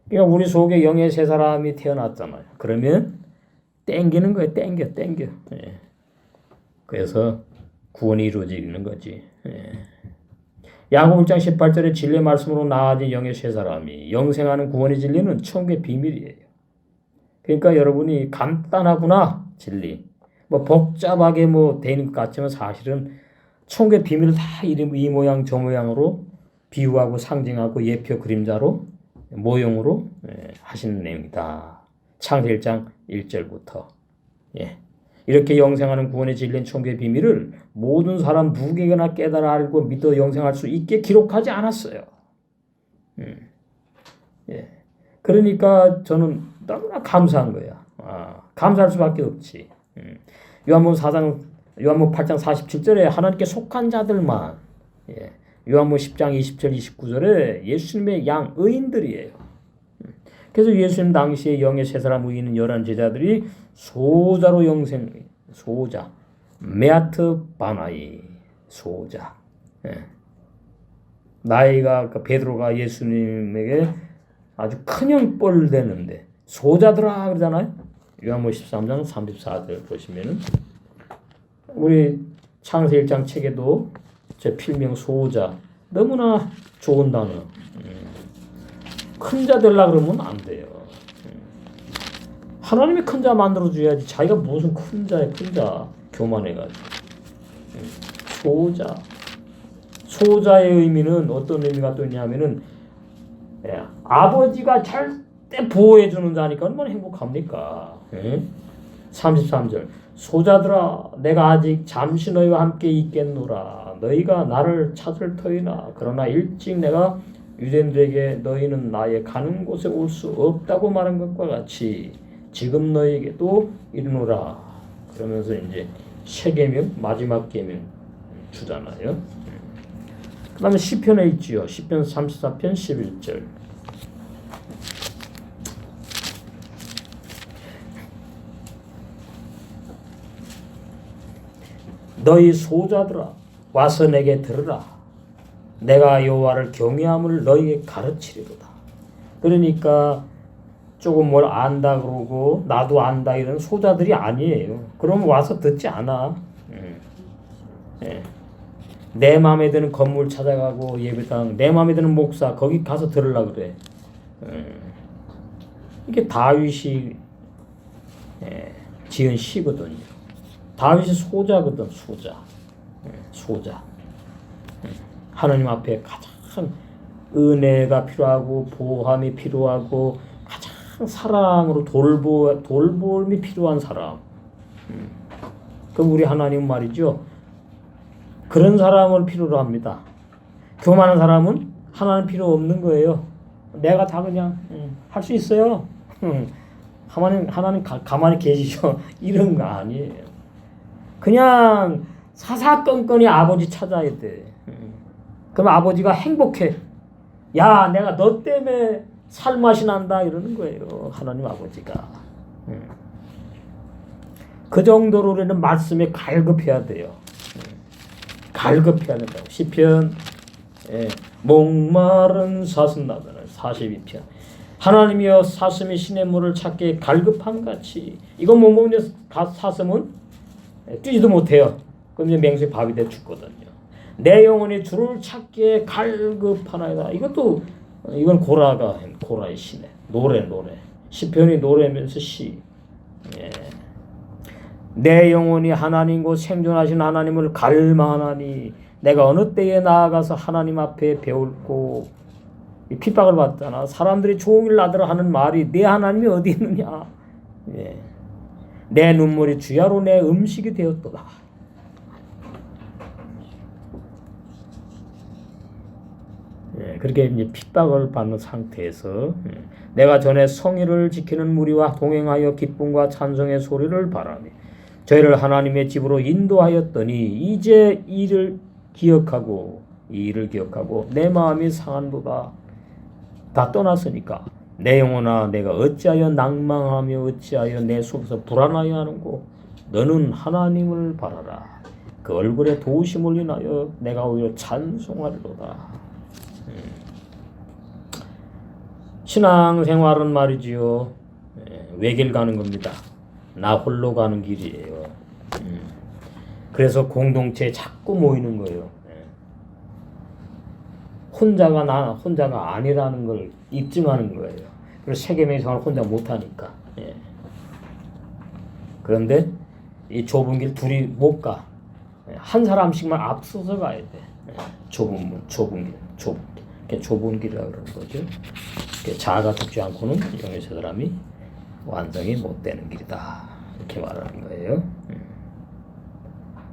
Speaker 1: 그러니까 우리 속에 영의 세 사람이 태어났잖아요. 그러면 땡기는 거예요. 땡겨. 그래서 구원이 이루어지는 거지. 야고보 1장 18절에 진리의 말씀으로 나아진 영의 세 사람이 영생하는 구원의 진리는 천국의 비밀이에요. 그러니까 여러분이 간단하구나 진리. 뭐 복잡하게 뭐 되는 것 같지만 사실은 천국의 비밀을 다 이 모양 저 모양으로 비유하고 상징하고 예표 그림자로 모형으로 하시는 내용이다. 창세기 1장 1절부터. 이렇게 영생하는 구원의 진리인 천국의 비밀을 모든 사람 누구에게나 깨달아 알고 믿어 영생할 수 있게 기록하지 않았어요. 그러니까 저는 너무나 감사한 거야. 감사할 수밖에 없지. 요한복음 8장 47절에 하나님께 속한 자들만, 요한복음 10장 20절 29절에 예수님의 양 의인들이에요. 그래서 예수님 당시에 영의 세 사람 의인은 11 제자들이 소자로 소자 메아트 바나이 소자. 나이가 베드로가 예수님에게 아주 큰형 뻘 되는데 소자들아 그러잖아요. 요한복음 13장 34절 보시면은 우리 창세기 1장 책에도 제 필명 소자 너무나 좋은 단어. 큰 자 되려고 그러면 안 돼요. 하나님이 큰 자 만들어줘야지 자기가 무슨 큰 자야 큰 자 교만해가지고. 소자의 의미는 어떤 의미가 또 있냐면은 아버지가 절대 보호해주는 자니까 얼마나 행복합니까? 33절 소자들아 내가 아직 잠시 너희와 함께 있겠노라. 너희가 나를 찾을 터이나 그러나 일찍 내가 유대인들에게 너희는 나의 가는 곳에 올 수 없다고 말한 것과 같이 지금 너희에게도 이르노라. 그러면서 이제 새 계명 마지막 계명 주잖아요. 그 다음에 시편에 있지요. 시편 34편 11절 너희 소자들아 와서 내게 들으라. 내가 여호와를 경외함을 너희에게 가르치리로다. 그러니까 조금 뭘 안다 그러고 나도 안다 이런 소자들이 아니에요. 그럼 와서 듣지 않아. 예. 내 마음에 드는 건물 찾아가고 예배당, 내 마음에 드는 목사 거기 가서 들으려고 그래. 이게 다윗이 지은 시거든요. 다윗이 소자거든, 소자. 소자. 하나님 앞에 가장 은혜가 필요하고 보함이 필요하고 가장 사랑으로 돌봄이 필요한 사람. 그럼 우리 하나님 말이죠. 그런 사람을 필요로 합니다. 교만한 사람은 하나님 필요 없는 거예요. 내가 다 그냥 할 수 있어요. 하나님 가만히 계시죠. 이런 거 아니에요. 그냥 사사건건이 아버지 찾아야 돼. 그럼 아버지가 행복해. 야, 내가 너 때문에 살맛이 난다 이러는 거예요. 하나님 아버지가. 그 정도로 우리는 말씀에 갈급해야 돼요. 갈급해야 된다고. 시편 목마른 사슴나무는 42편. 하나님이여 사슴이 시냇물을 찾기에 갈급함 같이. 이거 못 먹는 사슴은 뛰지도 못해요. 그럼 이제 맹수의 밥이 돼 죽거든요. 내 영혼이 주를 찾기에 갈급하나이다. 이건 고라의 시네. 노래. 시편이 노래면서 시. 내 영혼이 하나님 곧 생존하신 하나님을 갈망하나니 내가 어느 때에 나아가서 하나님 앞에 배울고 핍박을 받잖아. 사람들이 종일 나더러 하는 말이 내 하나님이 어디 있느냐. 내 눈물이 주야로 내 음식이 되었도다. 그렇게 이제 핍박을 받는 상태에서 내가 전에 성의를 지키는 무리와 동행하여 기쁨과 찬송의 소리를 바라며 저희를 하나님의 집으로 인도하였더니 이제 이 일을 기억하고 내 마음이 상한도다. 다 떠났으니까 내 영혼아 내가 어찌하여 낭망하며 어찌하여 내 속에서 불안하여 하는고 너는 하나님을 바라라. 그 얼굴에 도우심을 인하여 내가 오히려 찬송하리로다. 신앙생활은 말이지요. 외길 가는 겁니다. 나 홀로 가는 길이에요. 그래서 공동체에 자꾸 모이는 거예요. 혼자가 아니라는 걸 입증하는 거예요. 그래서 세계명의 생활을 혼자 못하니까. 그런데 이 좁은 길 둘이 못 가. 한 사람씩만 앞서서 가야 돼. 좁은 길이라고 그러는 거죠. 자아가 죽지 않고는 영의 세 사람이 완성이 못 되는 길이다. 이렇게 말하는 거예요.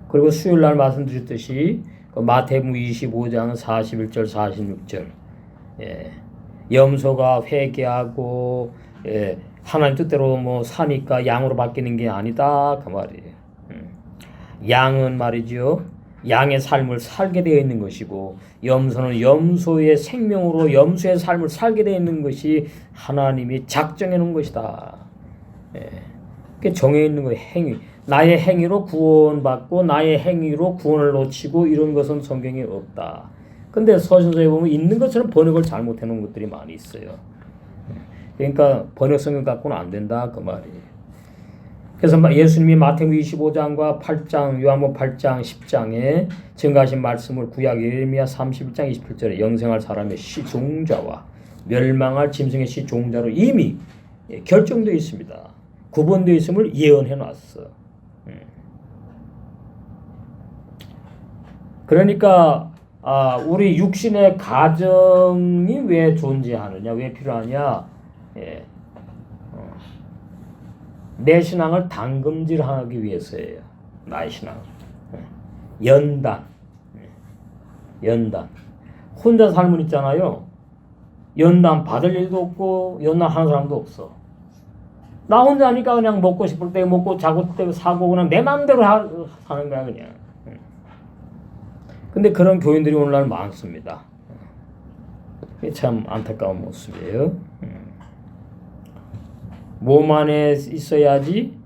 Speaker 1: 그리고 수요일 날 말씀드렸듯이 마태복음 25장 41절 46절 염소가 회개하고 하나님 뜻대로 사니까 양으로 바뀌는 게 아니다 그 말이에요. 양은 말이죠. 양의 삶을 살게 되어 있는 것이고 염소는 염소의 생명으로 염소의 삶을 살게 되어 있는 것이 하나님이 작정해 놓은 것이다. 그게 정해 있는 거예요. 행위. 나의 행위로 구원받고 나의 행위로 구원을 놓치고 이런 것은 성경에 없다. 근데 서신서에 보면 있는 것처럼 번역을 잘못해 놓은 것들이 많이 있어요. 그러니까 번역 성경 갖고는 안 된다 그 말이에요. 그래서 예수님이 마태복음 25장과 8장, 요한복음 8장, 10장에 증가하신 말씀을 구약 예레미야 31장 27절에 영생할 사람의 시종자와 멸망할 짐승의 시종자로 이미 결정되어 있습니다. 구분되어 있음을 예언해 놨어. 그러니까 우리 육신의 가정이 왜 존재하느냐, 왜 필요하냐? 내 신앙을 당금질하기 위해서예요. 나의 신앙. 연단. 혼자 삶은 있잖아요. 연단 받을 일도 없고 연단 하는 사람도 없어. 나 혼자니까 그냥 먹고 싶을 때 먹고 자고 때 사고 그냥 내 마음대로 사는 거야 그냥. 근데 그런 교인들이 오늘날 많습니다. 이게 참 안타까운 모습이에요. 몸 안에 있어야지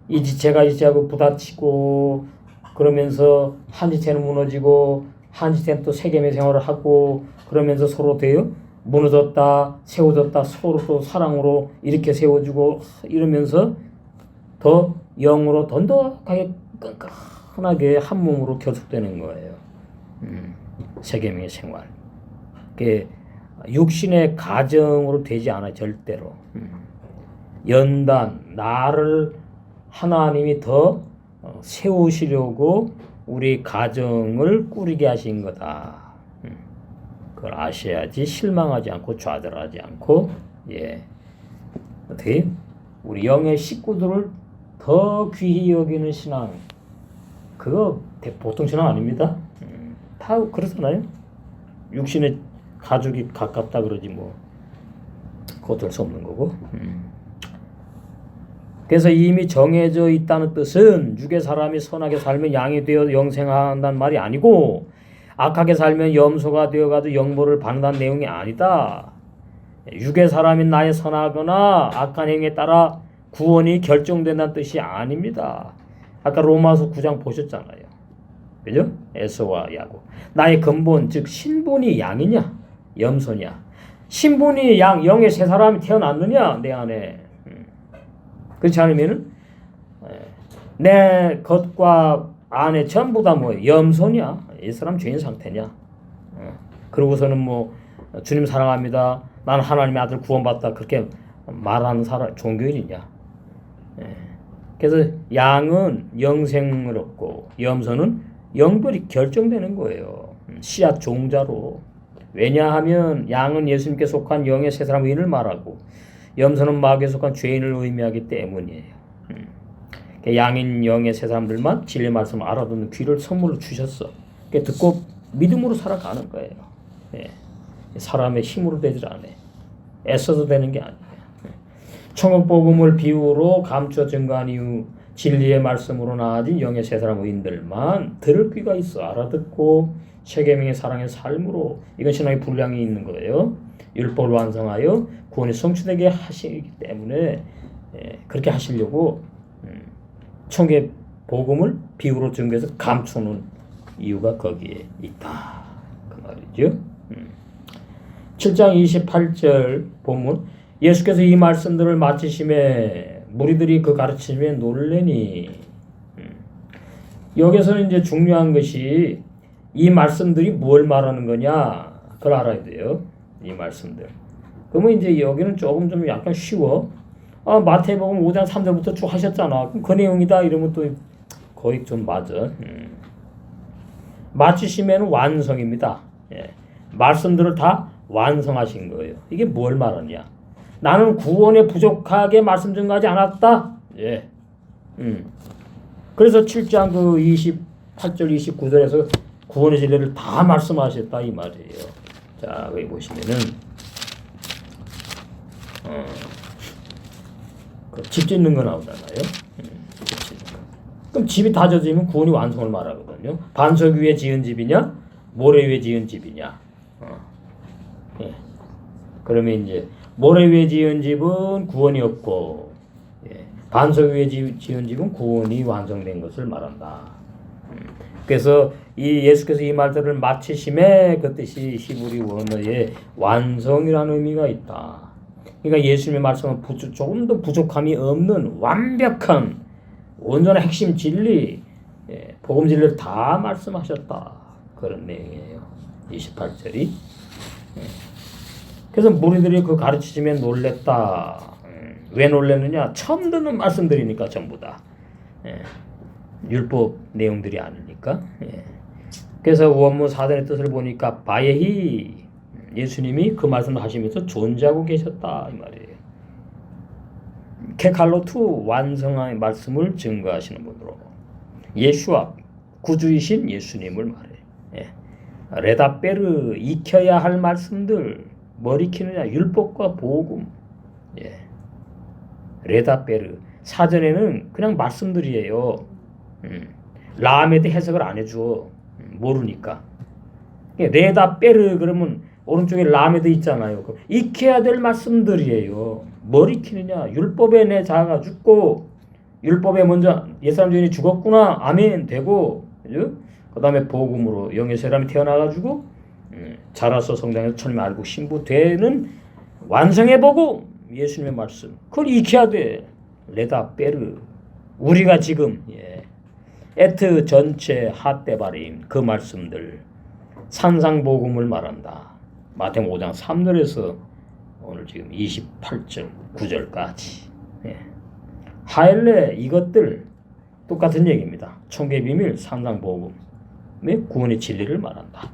Speaker 1: 이 지체가 이 지체하고 부딪히고 그러면서 한 지체는 무너지고 한 지체는 또 세계의 생활을 하고 그러면서 서로 돼요. 무너졌다 세워졌다 서로 또 사랑으로 이렇게 세워주고 이러면서 더 영으로 돈독하게 끈끈하게 한 몸으로 결속되는 거예요. 세계명의 생활. 그게 육신의 가정으로 되지 않아요. 절대로. 연단 나를 하나님이 더 세우시려고 우리 가정을 꾸리게 하신 거다. 그걸 아셔야지 실망하지 않고 좌절하지 않고 어떻게 우리 영의 식구들을 더 귀히 여기는 신앙 그거 보통 신앙 아닙니다. 다 그렇잖아요. 육신의 가족이 가깝다 그러지 뭐 그것도 할 수 없는 거고. 그래서 이미 정해져 있다는 뜻은 육의 사람이 선하게 살면 양이 되어 영생한다는 말이 아니고 악하게 살면 염소가 되어가도 영보를 받는다는 내용이 아니다. 육의 사람인 나의 선하거나 악한 행위에 따라 구원이 결정된다는 뜻이 아닙니다. 아까 로마서 9장 보셨잖아요. 그죠? 에서와 야곱. 나의 근본 즉 신분이 양이냐 염소냐. 신분이 영의 새 사람이 태어났느냐 내 안에. 그렇지 않으면은 내 겉과 안에 전부 다 뭐 염소냐 이 사람 죄인 상태냐. 그러고서는 뭐 주님 사랑합니다. 나는 하나님의 아들 구원받다 그렇게 말하는 사람 종교인이냐. 그래서 양은 영생을 얻고 염소는 영벌이 결정되는 거예요. 씨앗 종자로. 왜냐하면 양은 예수님께 속한 영의 새 사람 의인을 말하고 염소는 마귀에 속한 죄인을 의미하기 때문이에요. 양인 영의 새 사람들만 진리의 말씀을 알아듣는 귀를 선물로 주셨어. 듣고 믿음으로 살아가는 거예요. 사람의 힘으로 되질 않아요. 애써서 되는 게 아니에요. 천국 복음을 비유로 감추어 증거한 이후 진리의 말씀으로 나아진 영의 새 사람 의인들만 들을 귀가 있어 알아듣고 세계명의 사랑의 삶으로 이건 신앙의 분량이 있는 거예요. 율법을 완성하여 구원이 성취되게 하시기 때문에 그렇게 하시려고 천국의 복음을 비유로 증거해서 감추는 이유가 거기에 있다. 그 말이죠. 7장 28절 보면 예수께서 이 말씀들을 마치심에 무리들이 그 가르침에 놀래니 여기서는 이제 중요한 것이 이 말씀들이 뭘 말하는 거냐 그걸 알아야 돼요. 이 말씀들. 그러면 이제 여기는 조금 좀 약간 쉬워. 마태복음 5장 3절부터 쭉 하셨잖아. 그럼 그 내용이다 이러면 또 거의 좀 맞아. 마치시면 완성입니다. 말씀들을 다 완성하신 거예요. 이게 뭘 말하냐? 나는 구원에 부족하게 말씀 증거하지 않았다. 그래서 7장 그 28절 29절에서 구원의 진리를 다 말씀하셨다 이 말이에요. 자, 여기 보시면은 집 짓는 거 나오잖아요. 집 짓는 거. 그럼 집이 다 져지면 구원이 완성을 말하거든요. 반석 위에 지은 집이냐, 모래 위에 지은 집이냐. 그러면 이제 모래 위에 지은 집은 구원이 없고, 반석 위에 지은 집은 구원이 완성된 것을 말한다. 그래서 이 예수께서 이 말들을 마치심에 그 뜻이 히브리 원어에 완성이라는 의미가 있다. 그러니까 예수님의 말씀은 조금 더 부족함이 없는 완벽한 온전한 핵심 진리, 복음 진리를 다 말씀하셨다. 그런 내용이에요. 28절이. 그래서 무리들이 그 가르치심에 놀랬다. 왜 놀랐느냐? 처음 듣는 말씀들이니까 전부 다. 율법 내용들이 아니니까. 그래서 원문 사전의 뜻을 보니까 바예히 예수님이 그 말씀을 하시면서 존재하고 계셨다 이 말이에요. 케칼로투 완성의 말씀을 증거하시는 분으로 예수와 구주이신 예수님을 말해요. 레다베르 익혀야 할 말씀들 뭘 익히느냐? 율법과 복음. 레다베르 사전에는 그냥 말씀들이에요. 라메드 해석을 안 해줘. 모르니까. 레다베르 그러면 오른쪽에 라메드 있잖아요. 익혀야 될 말씀들이에요. 뭘 익히느냐? 율법에 내 자아가 죽고 율법에 먼저 옛사람 죄인이 죽었구나. 아멘 되고 그죠? 그 다음에 복음으로 영의 사람이 태어나가지고 자라서 성장해서 주님 알고 신부되는 완성해보고 예수님의 말씀 그걸 익혀야 돼. 레다 베르 우리가 지금 에트 전체 핫데바림 그 말씀들 산상복음을 말한다. 마태복음 5장 3절에서 오늘 지금 28절 9절까지 하일레 이것들 똑같은 얘기입니다. 천국의 비밀 산상복음의 구원의 진리를 말한다.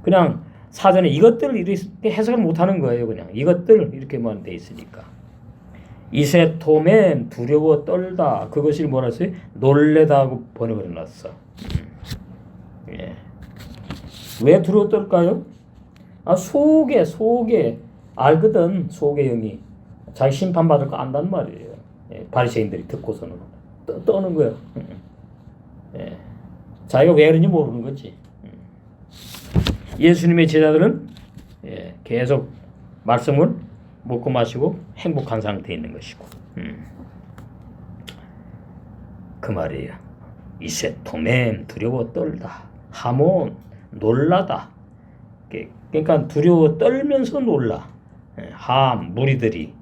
Speaker 1: 그냥 사전에 이것들을 이렇게 해석을 못하는 거예요. 그냥 이것들 이렇게만 돼 있으니까. 이세토멘 두려워 떨다 그것이 뭐라 했어요? 놀래다 하고 번역을 해놨어. 왜 두려워 떨까요? 속에 알거든. 속의 영이 자기 심판받을 거 안단 말이에요. 바리새인들이 듣고서는 떠는 거야. 자기가 왜 그런지 모르는 거지. 예수님의 제자들은 계속 말씀을 먹고 마시고 행복한 상태에 있는 것이고 그 말이에요. 이세토멘 두려워 떨다 하몬 놀라다. 그러니까 두려워 떨면서 놀라. 함 무리들이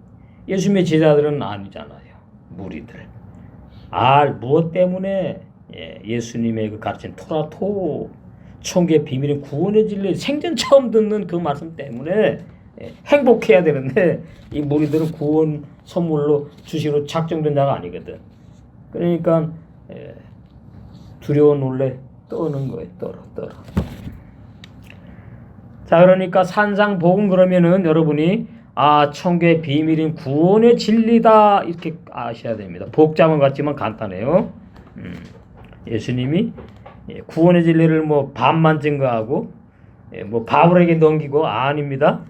Speaker 1: 예수님의 제자들은 아니잖아요. 무리들 무엇 때문에 예수님의 그 가르친 토라토 천국의 비밀인 구원의 진리 생전 처음 듣는 그 말씀 때문에 행복해야 되는데 이 무리들은 구원 선물로 주시로 작정된 자가 아니거든. 그러니까 두려워 놀래 떠는 거예요. 떨어. 자 그러니까 산상복음 그러면은 여러분이 천국의 비밀인 구원의 진리다 이렇게 아셔야 됩니다. 복잡한 것 같지만 간단해요. 예수님이 구원의 진리를 뭐 반만 증거하고 뭐 바울에게 넘기고 아닙니다.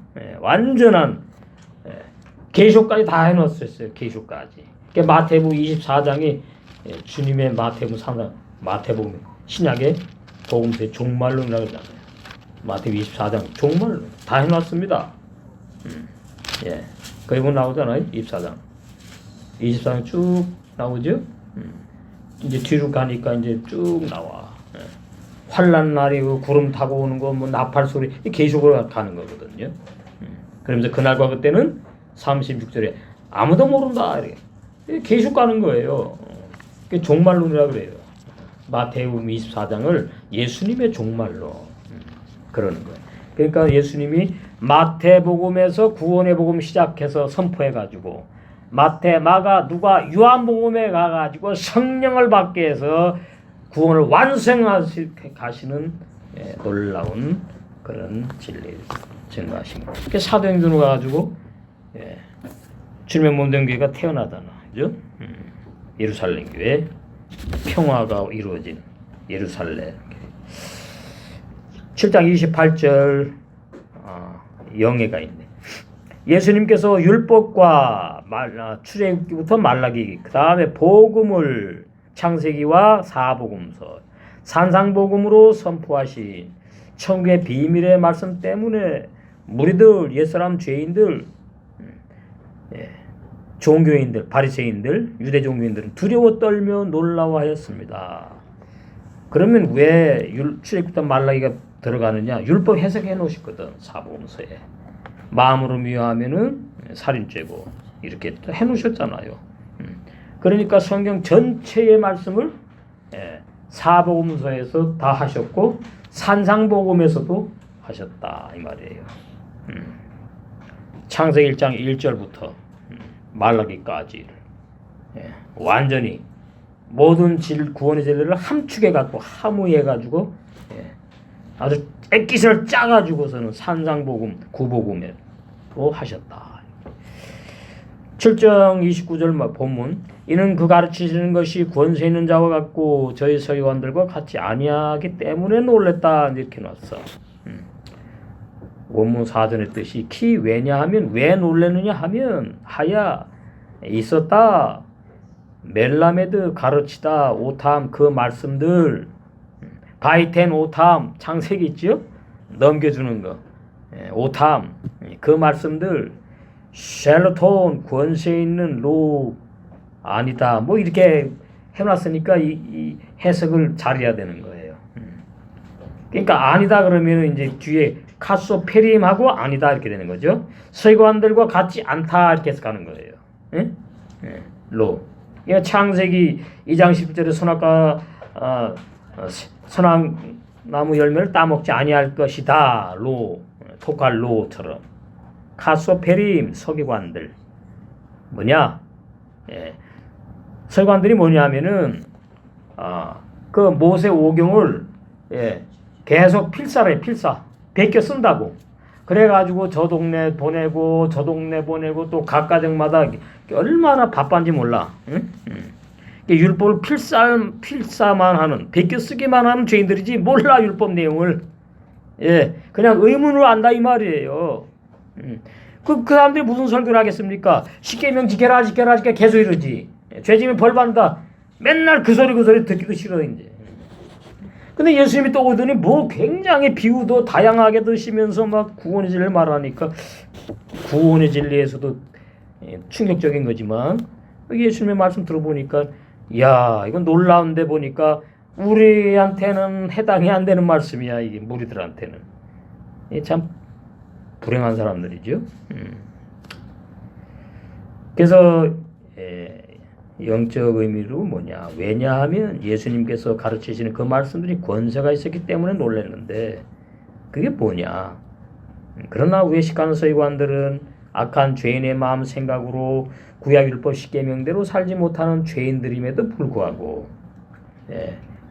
Speaker 1: 완전한 계시까지 다 해놓았어요. 계시까지. 그러니까 마태복음 24장이 주님의 마태복음 3장 마태복음 신약의 복음서의 종말론이라고 하잖아요. 마태복음 24장 종말론 다 해놨습니다. 그리고 나오잖아요. 24장 쭉 나오죠. 이제 뒤로 가니까 이제 쭉 나와. 환난 날이 그 구름 타고 오는 거 뭐 나팔 소리 계속으로 가는 거거든요. 그러면서 그날과 그때는 36절에 아무도 모른다 이렇게 계속 가는 거예요. 그게 종말론이라 그래요. 마태복음 24장을 예수님의 종말론 그러는 거예요. 그러니까 예수님이 마태복음에서 구원의 복음 시작해서 선포해가지고 마태, 마가, 누가, 요한복음에 가가지고 성령을 받게 해서 구원을 완성하시는 놀라운 그런 진리를 증거하신 거예요. 그 사도행전으로 가가지고 주님의 몸된 교회가 태어나잖아, 그죠? 예루살렘 교회 평화가 이루어진 예루살렘 7장 28절 영예가 있네. 예수님께서 율법과 출애굽기부터 말라기 그 다음에 복음을 창세기와 사복음서 산상복음으로 선포하신 천국의 비밀의 말씀 때문에 무리들, 옛사람, 죄인들, 종교인들, 바리새인들, 유대 종교인들은 두려워 떨며 놀라워하였습니다. 그러면 왜 출애굽부터 말라기가 들어가느냐? 율법 해석해 놓으셨거든. 사복음서에 마음으로 미워하면은 살인죄고 이렇게 또 해놓으셨잖아요. 그러니까 성경 전체의 말씀을 사복음서에서 다 하셨고 산상복음에서도 하셨다 이 말이에요. 창세기 1장 1절부터 말라기까지 완전히 모든 구원의 진리를 함축해 갖고 함의해 가지고 아주 액기스를 짜 가지고서는 산상복음 구복음에 또 하셨다. 7장 29절 본문 이는 그 가르치시는 것이 권세 있는 자와 같고 저희 서기관들과 같이 아니하기 때문에 놀랬다 이렇게 놨어. 원문 사전의 뜻이 왜냐하면 왜 놀랬느냐 하면 하야 있었다 멜라메드 가르치다 오탐 그 말씀들 바이텐 오탐 창세기 있죠? 넘겨주는 거 오탐 그 말씀들 샬로톤 권세 있는 로 아니다 뭐 이렇게 해놨으니까 이 해석을 잘해야 되는 거예요. 그러니까 아니다 그러면 이제 뒤에 카소페림하고 아니다 이렇게 되는 거죠. 서기관들과 같지 않다 이렇게 해석하는 거예요. 예? 예. 로. 이거 창세기 2장 10절에 선악나무 열매를 따먹지 아니할 것이다. 로. 토칼 로처럼. 카소페림 서기관들. 뭐냐? 예. 서기관들이 뭐냐면은 그 모세 오경을 계속 필사래 필사 베껴 쓴다고. 그래가지고 저 동네 보내고 저 동네 보내고 또 각 가정마다 얼마나 바쁜지 몰라. 응? 율법을 필사만 하는 베껴 쓰기만 하는 죄인들이지 몰라 율법 내용을. 그냥 의문으로 안다 이 말이에요. 그 사람들이 무슨 설교를 하겠습니까? 십계명 지켜라 계속 이러지. 죄지면 벌 받는다. 맨날 그 소리 듣기도 싫어 이제. 근데 예수님이 또 오더니 뭐 굉장히 비유도 다양하게 드시면서 막 구원의 진리를 말하니까 구원의 진리에서도 충격적인 거지만 예수님의 말씀 들어보니까 야 이건 놀라운데 보니까 우리한테는 해당이 안 되는 말씀이야 이게 무리들한테는. 참 불행한 사람들이죠. 그래서 영적 의미로 뭐냐? 왜냐하면 예수님께서 가르치시는 그 말씀들이 권세가 있었기 때문에 놀랐는데 그게 뭐냐? 그러나 외식하는 서기관들은 악한 죄인의 마음 생각으로 구약율법 십계명대로 살지 못하는 죄인들임에도 불구하고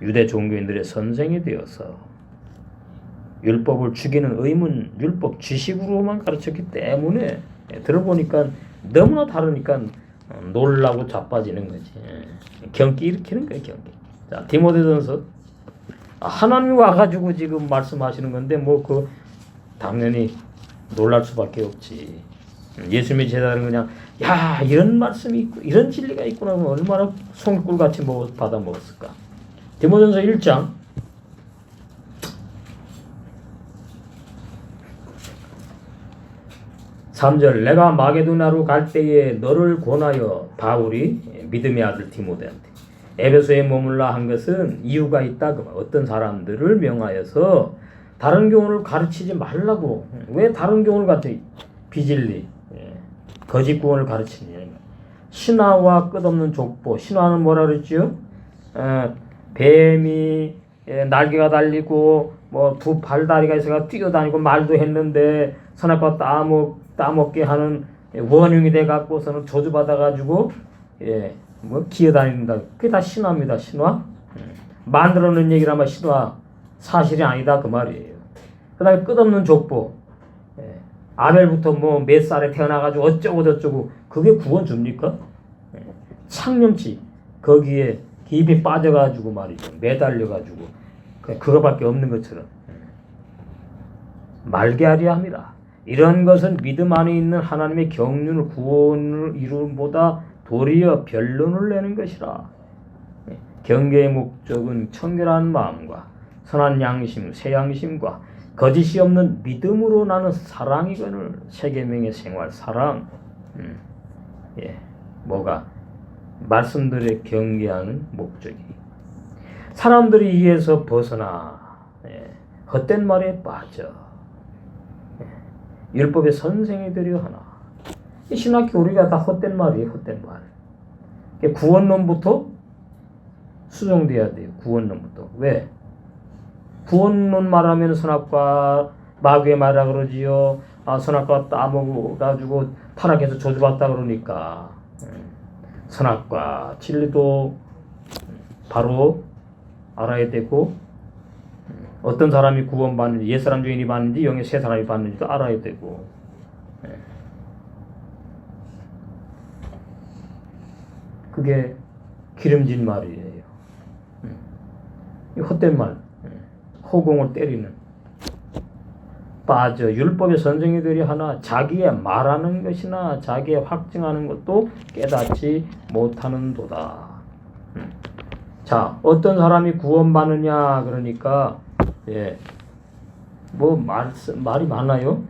Speaker 1: 유대 종교인들의 선생이 되어서 율법을 죽이는 의문 율법 지식으로만 가르쳤기 때문에 들어보니까 너무나 다르니까 놀라고 자빠지는 거지. 경기 일으키는 거야 경기. 자 디모데전서 하나님이 와가지고 지금 말씀하시는 건데 뭐 그 당연히 놀랄 수밖에 없지. 예수님의 제자는 그냥 야 이런 말씀이 있고 이런 진리가 있구나 하면 얼마나 송꿀같이 받아 먹었을까. 디모데전서 1장 3절 내가 마게도나로 갈 때에 너를 권하여 바울이 믿음의 아들 디모데한테 에베소에 머물라 한 것은 이유가 있다. 어떤 사람들을 명하여서 다른 교훈을 가르치지 말라고. 왜 다른 교훈을 가르치? 비진리, 거짓 구원을 가르치냐. 신화와 끝없는 족보. 신화는 뭐라 그랬죠? 뱀이 날개가 달리고 뭐 두 발다리가 있어가 뛰어다니고 말도 했는데 선악과 따먹게 하는 원흉이 돼 갖고서는 저주받아 가지고 뭐 기어다닌다. 그게 다 신화입니다. 신화. 만들어놓은 얘기라면 신화 사실이 아니다 그 말이에요. 그다음에 끝없는 족보. 아벨부터 뭐 몇 살에 태어나가지고 어쩌고 저쩌고 그게 구원 줍니까? 창념치 거기에 깊이 빠져가지고 말이죠. 매달려가지고 그거밖에 없는 것처럼 말게하리함이라. 이런 것은 믿음 안에 있는 하나님의 경륜을 구원을 이루음보다 도리어 변론을 내는 것이라. 경계의 목적은 청결한 마음과 선한 양심, 새 양심과 거짓이 없는 믿음으로 나는 사랑이거늘. 세계명의 생활 사랑. 뭐가 말씀들에 경계하는 목적이 사람들이 이에서 벗어나 헛된 말에 빠져 율법의 선생이 되려 하나. 이 신학교 우리가 다 헛된 말이에요. 헛된 말. 구원론부터 수정돼야 돼요. 구원론부터. 왜? 구원론 말하면 선악과 마귀의 말이라 그러지요. 선악과 따먹어가지고 타락해서 저주받다 그러니까 선악과 진리도 바로 알아야 되고 어떤 사람이 구원받는지 옛사람 죄인이 받는지 영의 새 사람이 받는지도 알아야 되고 그게 기름진 말이에요. 헛된 말, 허공을 때리는 빠져 율법의 선생이 되려 하나 자기의 말하는 것이나 자기의 확증하는 것도 깨닫지 못하는도다. 자, 어떤 사람이 구원받느냐 그러니까 뭐 말이 많아요.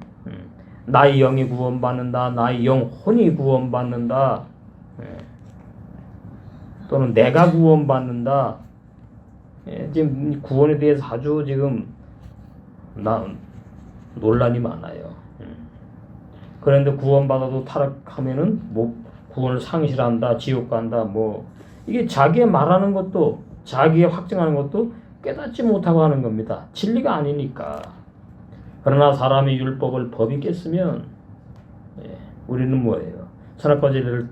Speaker 1: 나의 영이 구원받는다. 나의 영혼이 구원받는다. 또는 내가 구원받는다. 지금 구원에 대해서 아주 지금 논란이 많아요. 그런데 구원받아도 타락하면은 뭐 구원을 상실한다, 지옥 간다, 뭐 이게 자기의 말하는 것도 자기의 확증하는 것도 깨닫지 못하고 하는 겁니다. 진리가 아니니까. 그러나 사람이 율법을 법이 깼으면 우리는 뭐예요? 선악과 진리를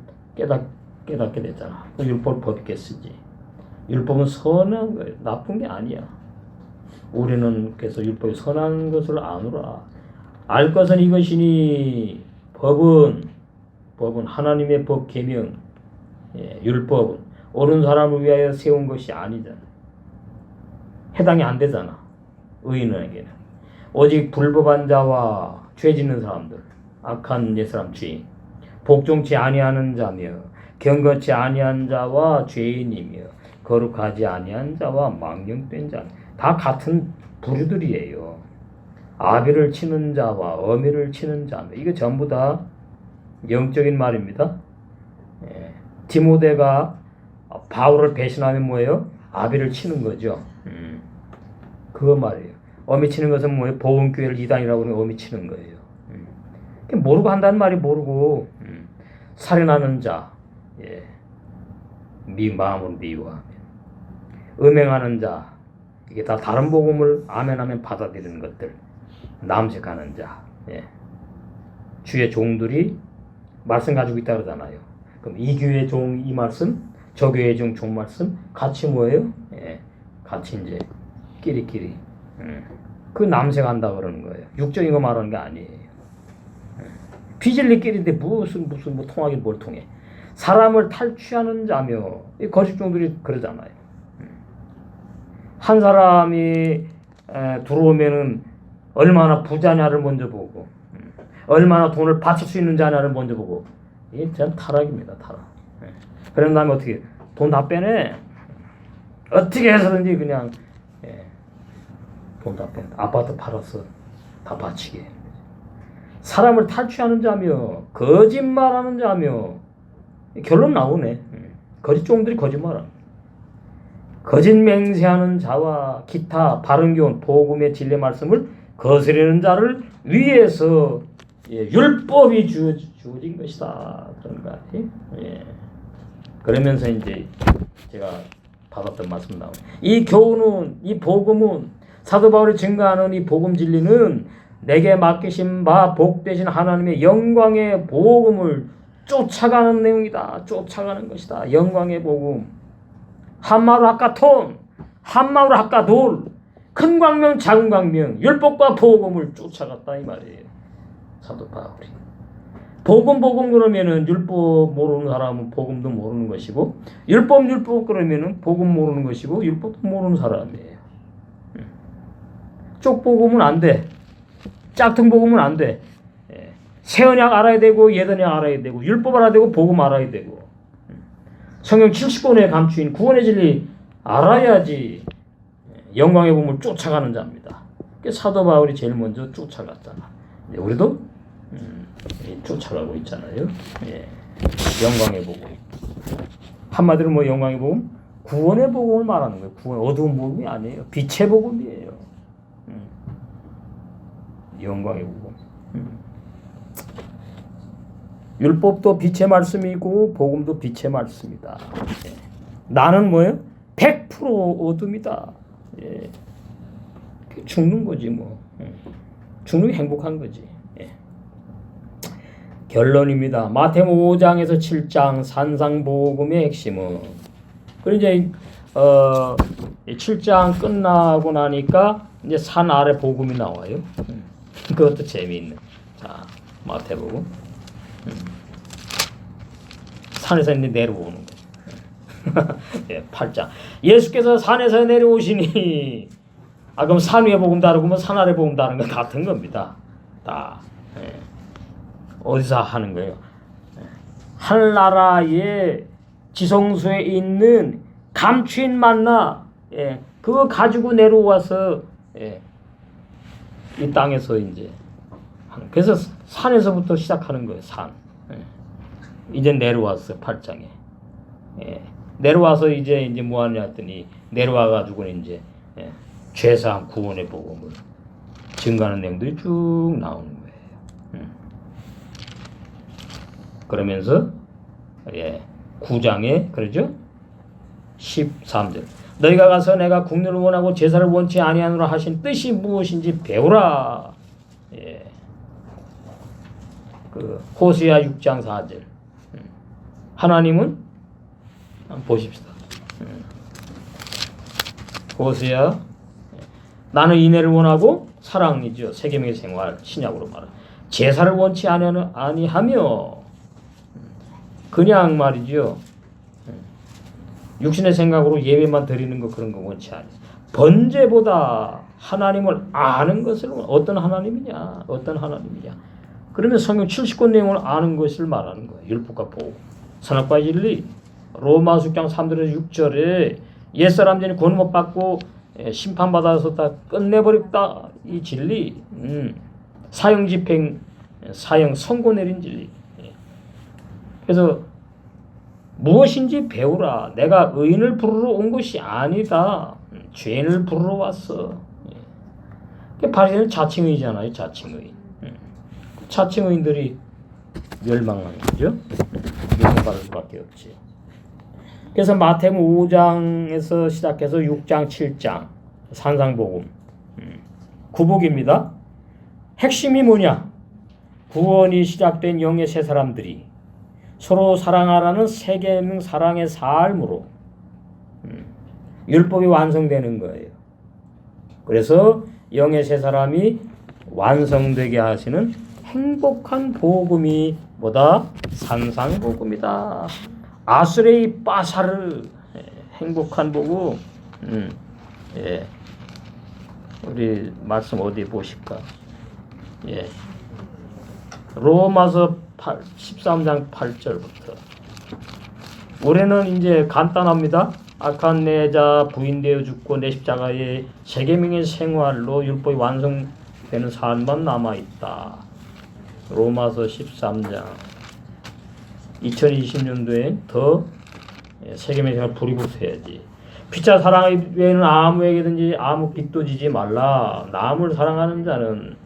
Speaker 1: 깨닫게 됐잖아. 율법을 법이 깼으지. 율법은 선한 거예요. 나쁜 게 아니야. 우리는 그래서 율법이 선한 것을 아노라. 알 것은 이것이니 법은 하나님의 법 계명, 율법은 옳은 사람을 위하여 세운 것이 아니잖아. 해당이 안 되잖아. 의인에게는 오직 불법한 자와 죄 짓는 사람들, 악한 옛사람 주인, 복종치 아니하는 자며 경건치 아니한 자와 죄인이며 거룩하지 아니한 자와 망령된 자, 다 같은 부류들이에요. 아비를 치는 자와 어미를 치는 자며, 이거 전부 다 영적인 말입니다. 디모데가 바울을 배신하면 뭐예요? 아비를 치는 거죠. 그거 말이에요. 어미 치는 것은 뭐예요? 복음교회를 이단이라고 하는 어미 치는 거예요. 모르고 한다는 말이 모르고 살인하는 자, 마음으로 미워하면, 음행하는 자, 이게 다 다른 복음을 아멘하면 받아들이는 것들, 남색하는 자, 주의 종들이 말씀 가지고 있다 그러잖아요. 그럼 이 교회 종 이 말씀, 저 교회 종 말씀 같이 뭐예요? 같이 이제 끼리끼리 그 남색한다 그러는 거예요. 육적인 거 말하는 게 아니에요. 비진리끼리인데 무슨 뭐 통하긴 뭘 통해? 사람을 탈취하는 자며, 이 거짓 종들이 그러잖아요. 한 사람이 들어오면은 얼마나 부자냐를 먼저 보고, 얼마나 돈을 바칠 수 있는 자냐를 먼저 보고, 이게 전 타락입니다. 타락. 그런 다음에 어떻게 돈 다 빼내? 어떻게 해서든지 그냥 돈 다 빼내. 아파트 팔아서 다 바치게. 사람을 탈취하는 자며 거짓말하는 자며, 결론 나오네. 거짓 종들이 거짓말하는, 거짓 맹세하는 자와 기타 바른 교훈 복음의 진리 말씀을 거스르는 자를 위해서 율법이 주어진 것이다. 그런 거 아니에요? 그러면서 이제 제가 받았던 말씀 나오네. 이 교훈은, 이 복음은, 사도 바울이 증거하는 이 복음 진리는 내게 맡기신 바 복되신 하나님의 영광의 복음을 쫓아가는 내용이다. 쫓아가는 것이다. 영광의 복음. 한마로 하카톤, 한마로 하카돌, 큰 광명, 작은 광명, 율법과 복음을 쫓아갔다 이 말이에요. 사도 바울이. 복음 그러면은 율법 모르는 사람은 복음도 모르는 것이고, 율법 그러면은 복음 모르는 것이고, 율법도 모르는 사람이에요. 쪽복음은 안 돼. 짝퉁 복음은 안 돼. 새 언약 알아야 되고, 옛 언약 알아야 되고, 율법 알아야 되고, 복음 알아야 되고, 성경 70권에 감추인 구원의 진리 알아야지 영광의 복음을 쫓아가는 자입니다. 사도 바울이 제일 먼저 쫓아갔잖아. 우리도 쫓아가고 있잖아요. 영광의 복음. 한마디로 뭐 영광의 복음? 구원의 복음을 말하는 거예요. 구원, 어두운 복음이 아니에요. 빛의 복음이에요. 영광의 복음. 율법도 빛의 말씀이고 복음도 빛의 말씀이다. 나는 뭐예요? 100% 어둠이다. 죽는 거지 뭐. 죽는 게 행복한 거지. 결론입니다. 마태복음 5장에서 7장 산상복음의 핵심은, 그리고 이제 7장 끝나고 나니까 이제 산 아래 복음이 나와요. 그것도 재미있는. 자, 마태복음. 산에서 내려오는 거예요. 8장. 예수께서 산에서 내려오시니, 그럼 산 위의 복음 다르고 뭐 산 아래 복음 다른 건 같은 겁니다. 다. 어디서 하는 거예요? 하늘나라의 지성소에 있는 감추인 만나, 그거 가지고 내려와서 이 땅에서 이제, 그래서 산에서부터 시작하는 거예요. 산. 이제 내려왔어요. 8장에. 내려와서 이제 뭐 하냐 했더니, 내려와 가지고는 이제 죄사함 구원의 복음을 증가하는 내용들이 쭉 나오는 거예요. 그러면서 9장에 그러죠? 13절 너희가 가서 내가 국리를 원하고 제사를 원치 아니하노라 하신 뜻이 무엇인지 배우라. 그 호세아 6장 4절 하나님은 한번 보십시다. 호세아 나는 인애를 원하고 사랑이죠. 세계명의 생활 신약으로 말하 제사를 원치 아니하며 그냥 말이죠. 육신의 생각으로 예배만 드리는 거 그런 거 원치 않아요. 번제보다 하나님을 아는 것을 어떤 하나님이냐? 어떤 하나님이냐? 그러면 성경 70권 내용을 아는 것을 말하는 거예요. 율법과 보호, 선악과 진리. 로마서 6장 3절에서 6절에 옛사람 전에 구원 못 받고 심판받아서 다 끝내버렸다. 이 진리. 사형 집행, 사형 선고 내린 진리. 그래서 무엇인지 배우라. 내가 의인을 부르러 온 것이 아니다. 죄인을 부르러 왔어. 바리새인은 자칭의잖아요. 자칭의. 자칭의인들이 멸망하는 거죠. 멸망받을 수밖에 없지. 그래서 마태복음 5장에서 시작해서 6장, 7장 산상복음 구복입니다. 핵심이 뭐냐? 구원이 시작된 영의 세 사람들이 서로 사랑하라는 세계명 사랑의 삶으로 율법이 완성되는 거예요. 그래서 영의 세 사람이 완성되게 하시는 행복한 복음이 뭐다? 산상복음이다. 아스레이 빠사르 행복한 복음. 우리 말씀 어디 보실까? 로마서 13장 8절부터. 올해는 이제 간단합니다. 악한 내 자 부인되어 죽고 내 십자가의 세계명의 생활로 율법이 완성되는 삶만 남아있다. 로마서 13장. 2020년도에 더 세계명의 생활 불이 붙어야지. 피차 사랑 외에는 아무에게든지 아무 빚도 지지 말라. 남을 사랑하는 자는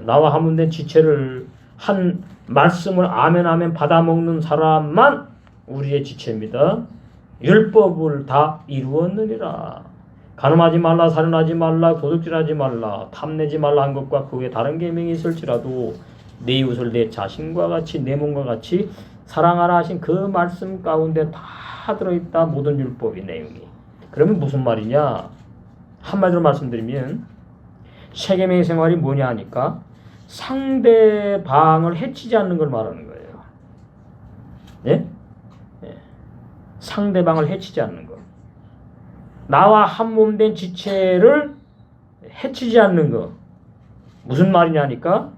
Speaker 1: 나와 한문된 지체를 한 말씀을 아멘 받아먹는 사람만 우리의 지체입니다. 율법을 다 이루었느니라. 간음하지 말라, 살인하지 말라, 도둑질하지 말라, 탐내지 말라 한 것과 그 외에 다른 계명이 있을지라도 내 이웃을 내 자신과 같이 내 몸과 같이 사랑하라 하신 그 말씀 가운데 다 들어있다. 모든 율법의 내용이. 그러면 무슨 말이냐? 한마디로 말씀드리면 세계명의 생활이 뭐냐 하니까 상대방을 해치지 않는 걸 말하는 거예요. 예? 상대방을 해치지 않는 것. 나와 한 몸 된 지체를 해치지 않는 것. 무슨 말이냐니까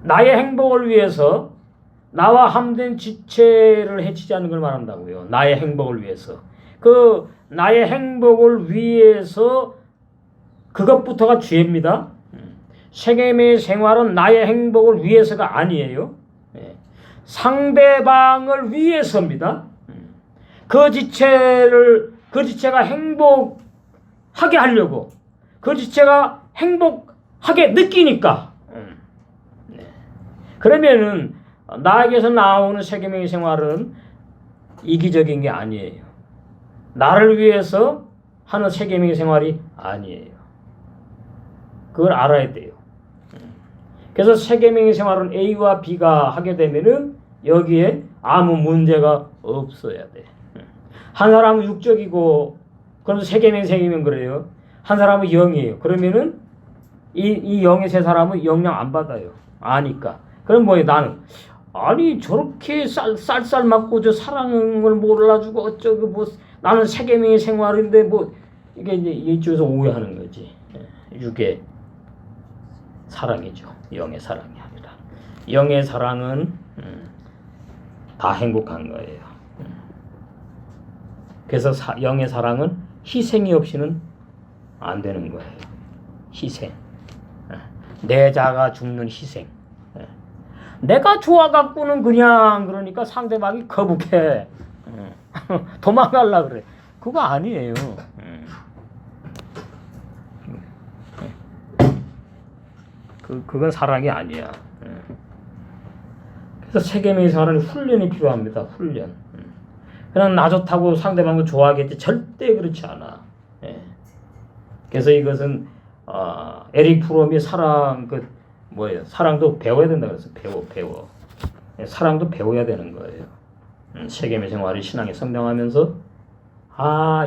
Speaker 1: 나의 행복을 위해서 나와 함된 지체를 해치지 않는 걸 말한다고요. 나의 행복을 위해서. 그 나의 행복을 위해서 그것부터가 죄입니다. 세계의 생활은 나의 행복을 위해서가 아니에요. 상대방을 위해서입니다. 그 지체가 행복하게 하려고, 그 지체가 행복하게 느끼니까. 그러면은 나에게서 나오는 세계명의 생활은 이기적인 게 아니에요. 나를 위해서 하는 세계명의 생활이 아니에요. 그걸 알아야 돼요. 그래서 세계명의 생활은 A와 B가 하게 되면은 여기에 아무 문제가 없어야 돼. 한 사람은 육적이고, 그럼 세계명 그래요. 한 사람은 영이에요. 그러면은 이 영의 세 사람은 영향 안 받아요. 아니까. 그럼 뭐예요? 나는 아니 저렇게 쌀쌀 맞고 저 사랑을 몰라주고 어쩌고 뭐 나는 세계명의 생활인데 뭐 이게 이제 이쪽에서 오해하는 거지. 육의 사랑이죠. 영의 사랑이 아니라. 영의 사랑은 다 행복한 거예요. 그래서 영의 사랑은 희생이 없이는 안 되는 거예요. 희생. 내 자가 죽는 희생. 내가 좋아갖고는 그냥 그러니까 상대방이 거북해. 도망가려고 그래. 그거 아니에요. 그건 사랑이 아니야. 그래서 세계명의 생활은 훈련이 필요합니다. 훈련. 그냥 나 좋다고 상대방도 좋아하겠지. 절대 그렇지 않아. 예. 그래서 이것은 에릭 프롬이 사랑 사랑도 배워야 된다 그래서 배워. 예, 사랑도 배워야 되는 거예요. 세계의 생활이 신앙에 성장하면서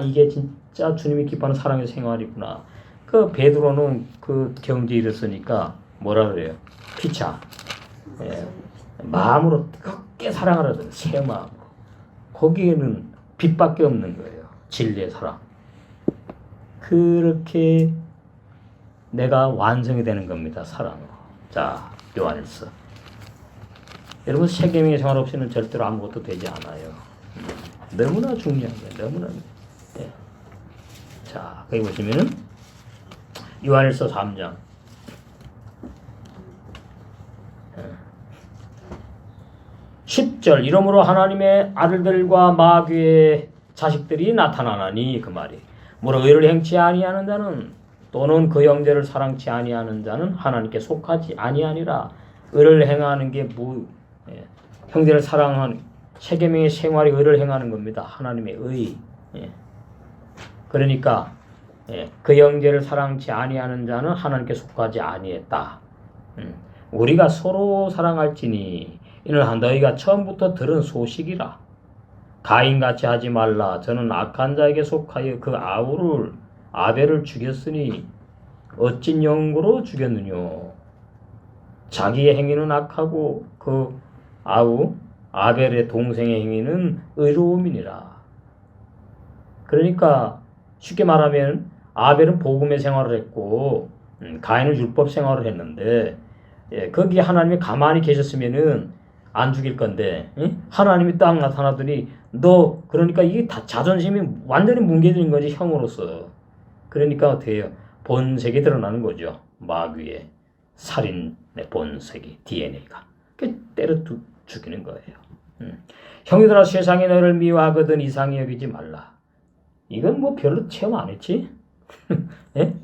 Speaker 1: 이게 진짜 주님이 기뻐하는 사랑의 생활이구나. 그 베드로는 그 경지에 이르으니까 뭐라 그래요? 피차. 예, 마음으로 뜨겁게 사랑하라던 새 마음으로. 거기에는 빛밖에 없는 거예요. 진리의 사랑. 그렇게 내가 완성이 되는 겁니다. 사랑으로. 자, 요한일서. 여러분 세계명의 생활 없이는 절대로 아무것도 되지 않아요. 너무나 중요한 거예요. 너무나. 예. 자, 거기 보시면은 요한일서 3장. 10절 이러므로 하나님의 아들들과 마귀의 자식들이 나타나나니 그 말이 뭐라 의를 행치 아니하는 자는 또는 그 형제를 사랑치 아니하는 자는 하나님께 속하지 아니하니라. 의를 행하는 게 형제를 사랑하는 세계명의 생활이 의를 행하는 겁니다. 하나님의 의. 그러니까 그 형제를 사랑치 아니하는 자는 하나님께 속하지 아니했다. 우리가 서로 사랑할지니 이는 너희가 처음부터 들은 소식이라. 가인같이 하지 말라. 저는 악한 자에게 속하여 그 아벨을 죽였으니 어찐 영구로 죽였느뇨. 자기의 행위는 악하고 그 아벨의 동생의 행위는 의로움이니라. 그러니까 쉽게 말하면 아벨은 복음의 생활을 했고 가인은 율법 생활을 했는데 거기 하나님이 가만히 계셨으면은 안 죽일 건데 하나님이 딱 나타나더니 너 그러니까 이게 다 자존심이 완전히 뭉개진 거지 형으로서. 그러니까 어떻게 해요? 본색이 드러나는 거죠. 마귀의 살인의 본색이 DNA가 때려 죽이는 거예요. 형이들아 세상이 너를 미워하거든 이상히 여기지 말라. 이건 뭐 별로 체험 안 했지? 예?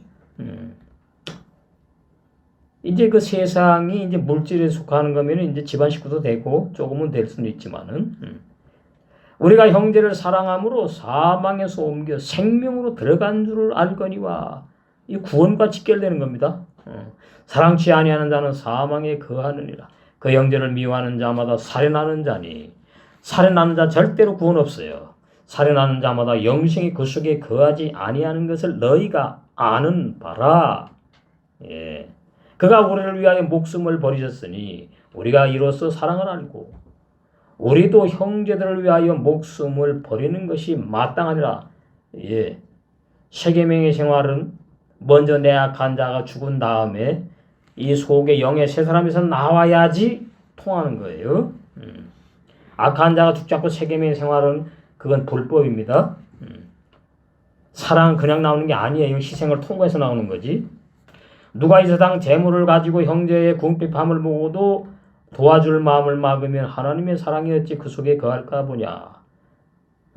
Speaker 1: 이제 그 세상이 이제 물질에 속하는 거면 이제 집안 식구도 되고 조금은 될 수는 있지만은 우리가 형제를 사랑함으로 사망에서 옮겨 생명으로 들어간 줄을 알거니와 이 구원과 직결되는 겁니다. 사랑치 아니하는 자는 사망에 거하느니라. 그 형제를 미워하는 자마다 살인하는 자니 살인하는 자 절대로 구원 없어요. 살인하는 자마다 영생이 그 속에 거하지 아니하는 것을 너희가 아는 바라. 예. 그가 우리를 위하여 목숨을 버리셨으니 우리가 이로써 사랑을 알고 우리도 형제들을 위하여 목숨을 버리는 것이 마땅하니라. 예. 세계명의 생활은 먼저 내 악한 자가 죽은 다음에 이 속에 영의 새 사람에서 나와야지 통하는 거예요. 악한 자가 죽지 않고 세계명의 생활은 그건 불법입니다. 사랑 그냥 나오는 게 아니에요. 희생을 통과해서 나오는 거지. 누가 이 세상 재물을 가지고 형제의 궁핍함을 보고도 도와줄 마음을 막으면 하나님의 사랑이 어찌 그 속에 거할까 보냐.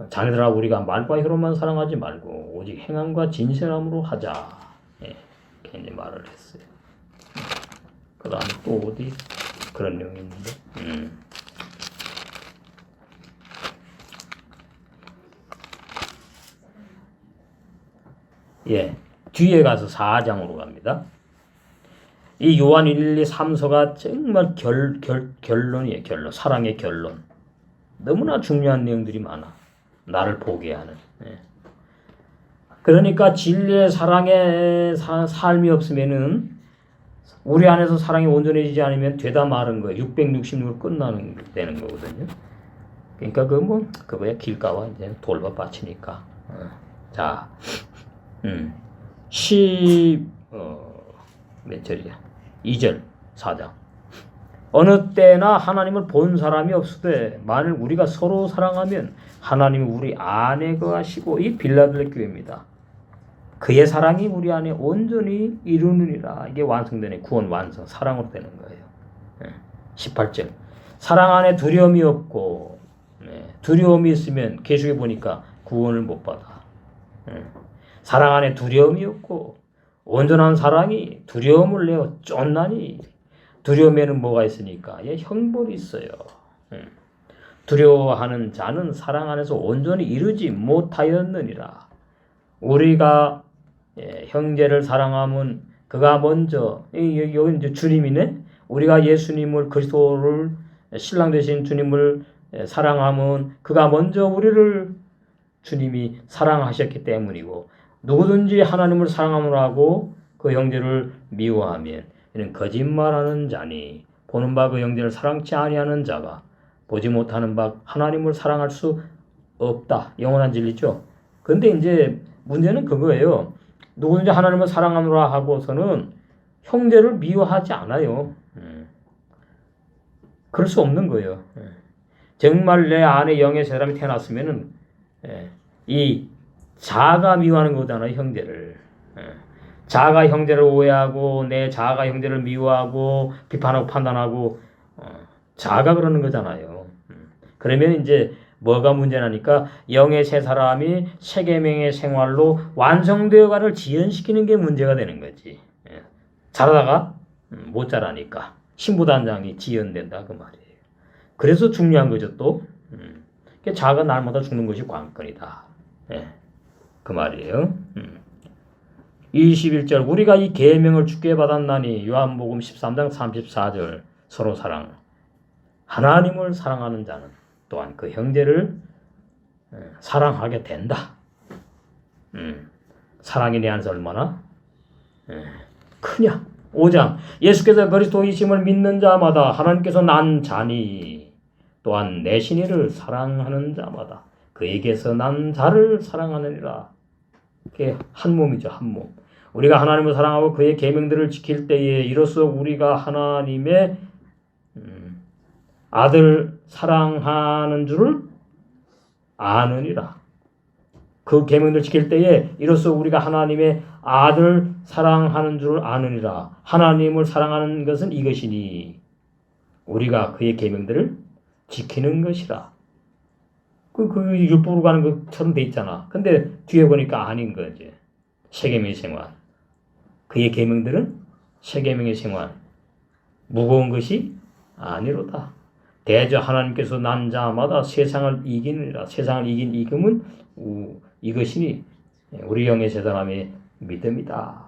Speaker 1: 자네들아 우리가 말과 혀로만 사랑하지 말고 오직 행함과 진실함으로 하자. 예, 이렇게 이제 말을 했어요. 그 다음에 또 어디 그런 내용이 있는데 예, 뒤에 가서 4장으로 갑니다. 이 요한 1, 2, 3서가 정말 결론이에요. 결론. 사랑의 결론. 너무나 중요한 내용들이 많아. 나를 보게 하는. 예. 그러니까 진리의 사랑의 삶이 없으면은 우리 안에서 사랑이 온전해지지 않으면 되다 마른 거예요. 666을 되는 거거든요. 그러니까 그거야 길가와 이제 돌밭 밭이니까. 자, 몇 절이야? 2절 4장. 어느 때나 하나님을 본 사람이 없으되 만일 우리가 서로 사랑하면 하나님이 우리 안에 거하시고 이 빌라델 교회입니다. 그의 사랑이 우리 안에 온전히 이루느니라. 이게 완성되는 구원 완성 사랑으로 되는 거예요. 18절. 사랑 안에 두려움이 없고 두려움이 있으면 계속해 보니까 구원을 못 받아. 사랑 안에 두려움이 없고 온전한 사랑이 두려움을 내어 쫓나니 두려움에는 뭐가 있으니까? 예, 형벌이 있어요. 두려워하는 자는 사랑 안에서 온전히 이루지 못하였느니라. 우리가 형제를 사랑하면 그가 먼저 여기 이제 주님이네. 우리가 예수님을 그리스도를 신랑 되신 주님을 사랑하면 그가 먼저 우리를 주님이 사랑하셨기 때문이고 누구든지 하나님을 사랑함으로 하고 그 형제를 미워하면 이는 거짓말하는 자니 보는 바 그 형제를 사랑치 아니하는 자가 보지 못하는 바 하나님을 사랑할 수 없다. 영원한 진리죠. 근데 이제 문제는 그거예요. 누구든지 하나님을 사랑함으로 하고서는 형제를 미워하지 않아요. 그럴 수 없는 거예요. 정말 내 안에 영의 사람이 태어났으면은 이 자아가 미워하는 거잖아요. 형제를. 자아가 형제를 오해하고 내 자아가 형제를 미워하고 비판하고 판단하고 자아가 그러는 거잖아요. 그러면 이제 뭐가 문제나니까 영의 세 사람이 세 계명의 생활로 완성되어가를 지연시키는 게 문제가 되는 거지. 자라다가 못 자라니까 신부단장이 지연된다 그 말이에요. 그래서 중요한 거죠 또. 자아가 날마다 죽는 것이 관건이다. 그 말이에요. 21절 우리가 이 계명을 주께 받았나니 요한복음 13장 34절 서로 사랑. 하나님을 사랑하는 자는 또한 그 형제를 사랑하게 된다. 사랑이 내 안에서 얼마나 크냐. 5장 예수께서 그리스도이심을 믿는 자마다 하나님께서 난 자니 또한 내 신이를 사랑하는 자마다 그에게서 난 자를 사랑하느니라. 그게 한 몸이죠. 한 몸. 우리가 하나님을 사랑하고 그의 계명들을 지킬 때에 이로써 우리가 하나님의 아들 사랑하는 줄을 아느니라. 그 계명들 지킬 때에 이로써 우리가 하나님의 아들 사랑하는 줄을 아느니라. 하나님을 사랑하는 것은 이것이니 우리가 그의 계명들을 지키는 것이라. 그 율법으로 가는 것처럼 돼 있잖아. 근데 뒤에 보니까 아닌 거지. 세 계명의 생활. 그의 계명들은 세 계명의 생활. 무거운 것이 아니로다. 대저 하나님께서 난 자마다 세상을 이기느니라. 세상을 이긴 이금은 이것이니 우리 영의 세 사람의 믿음이다.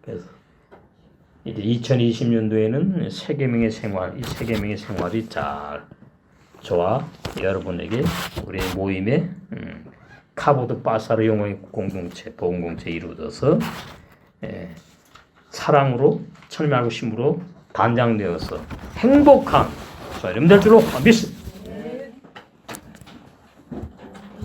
Speaker 1: 그래서 이제 2020년도에는 세 계명의 생활, 이 세 계명의 생활이 잘 저와 여러분에게 우리 모임의 카보드 바사르 영혼의 공동체, 보험공체 이루어져서 사랑으로 천리말고 심으로 단장되어서 행복한 여러분 될 줄로 믿습니다.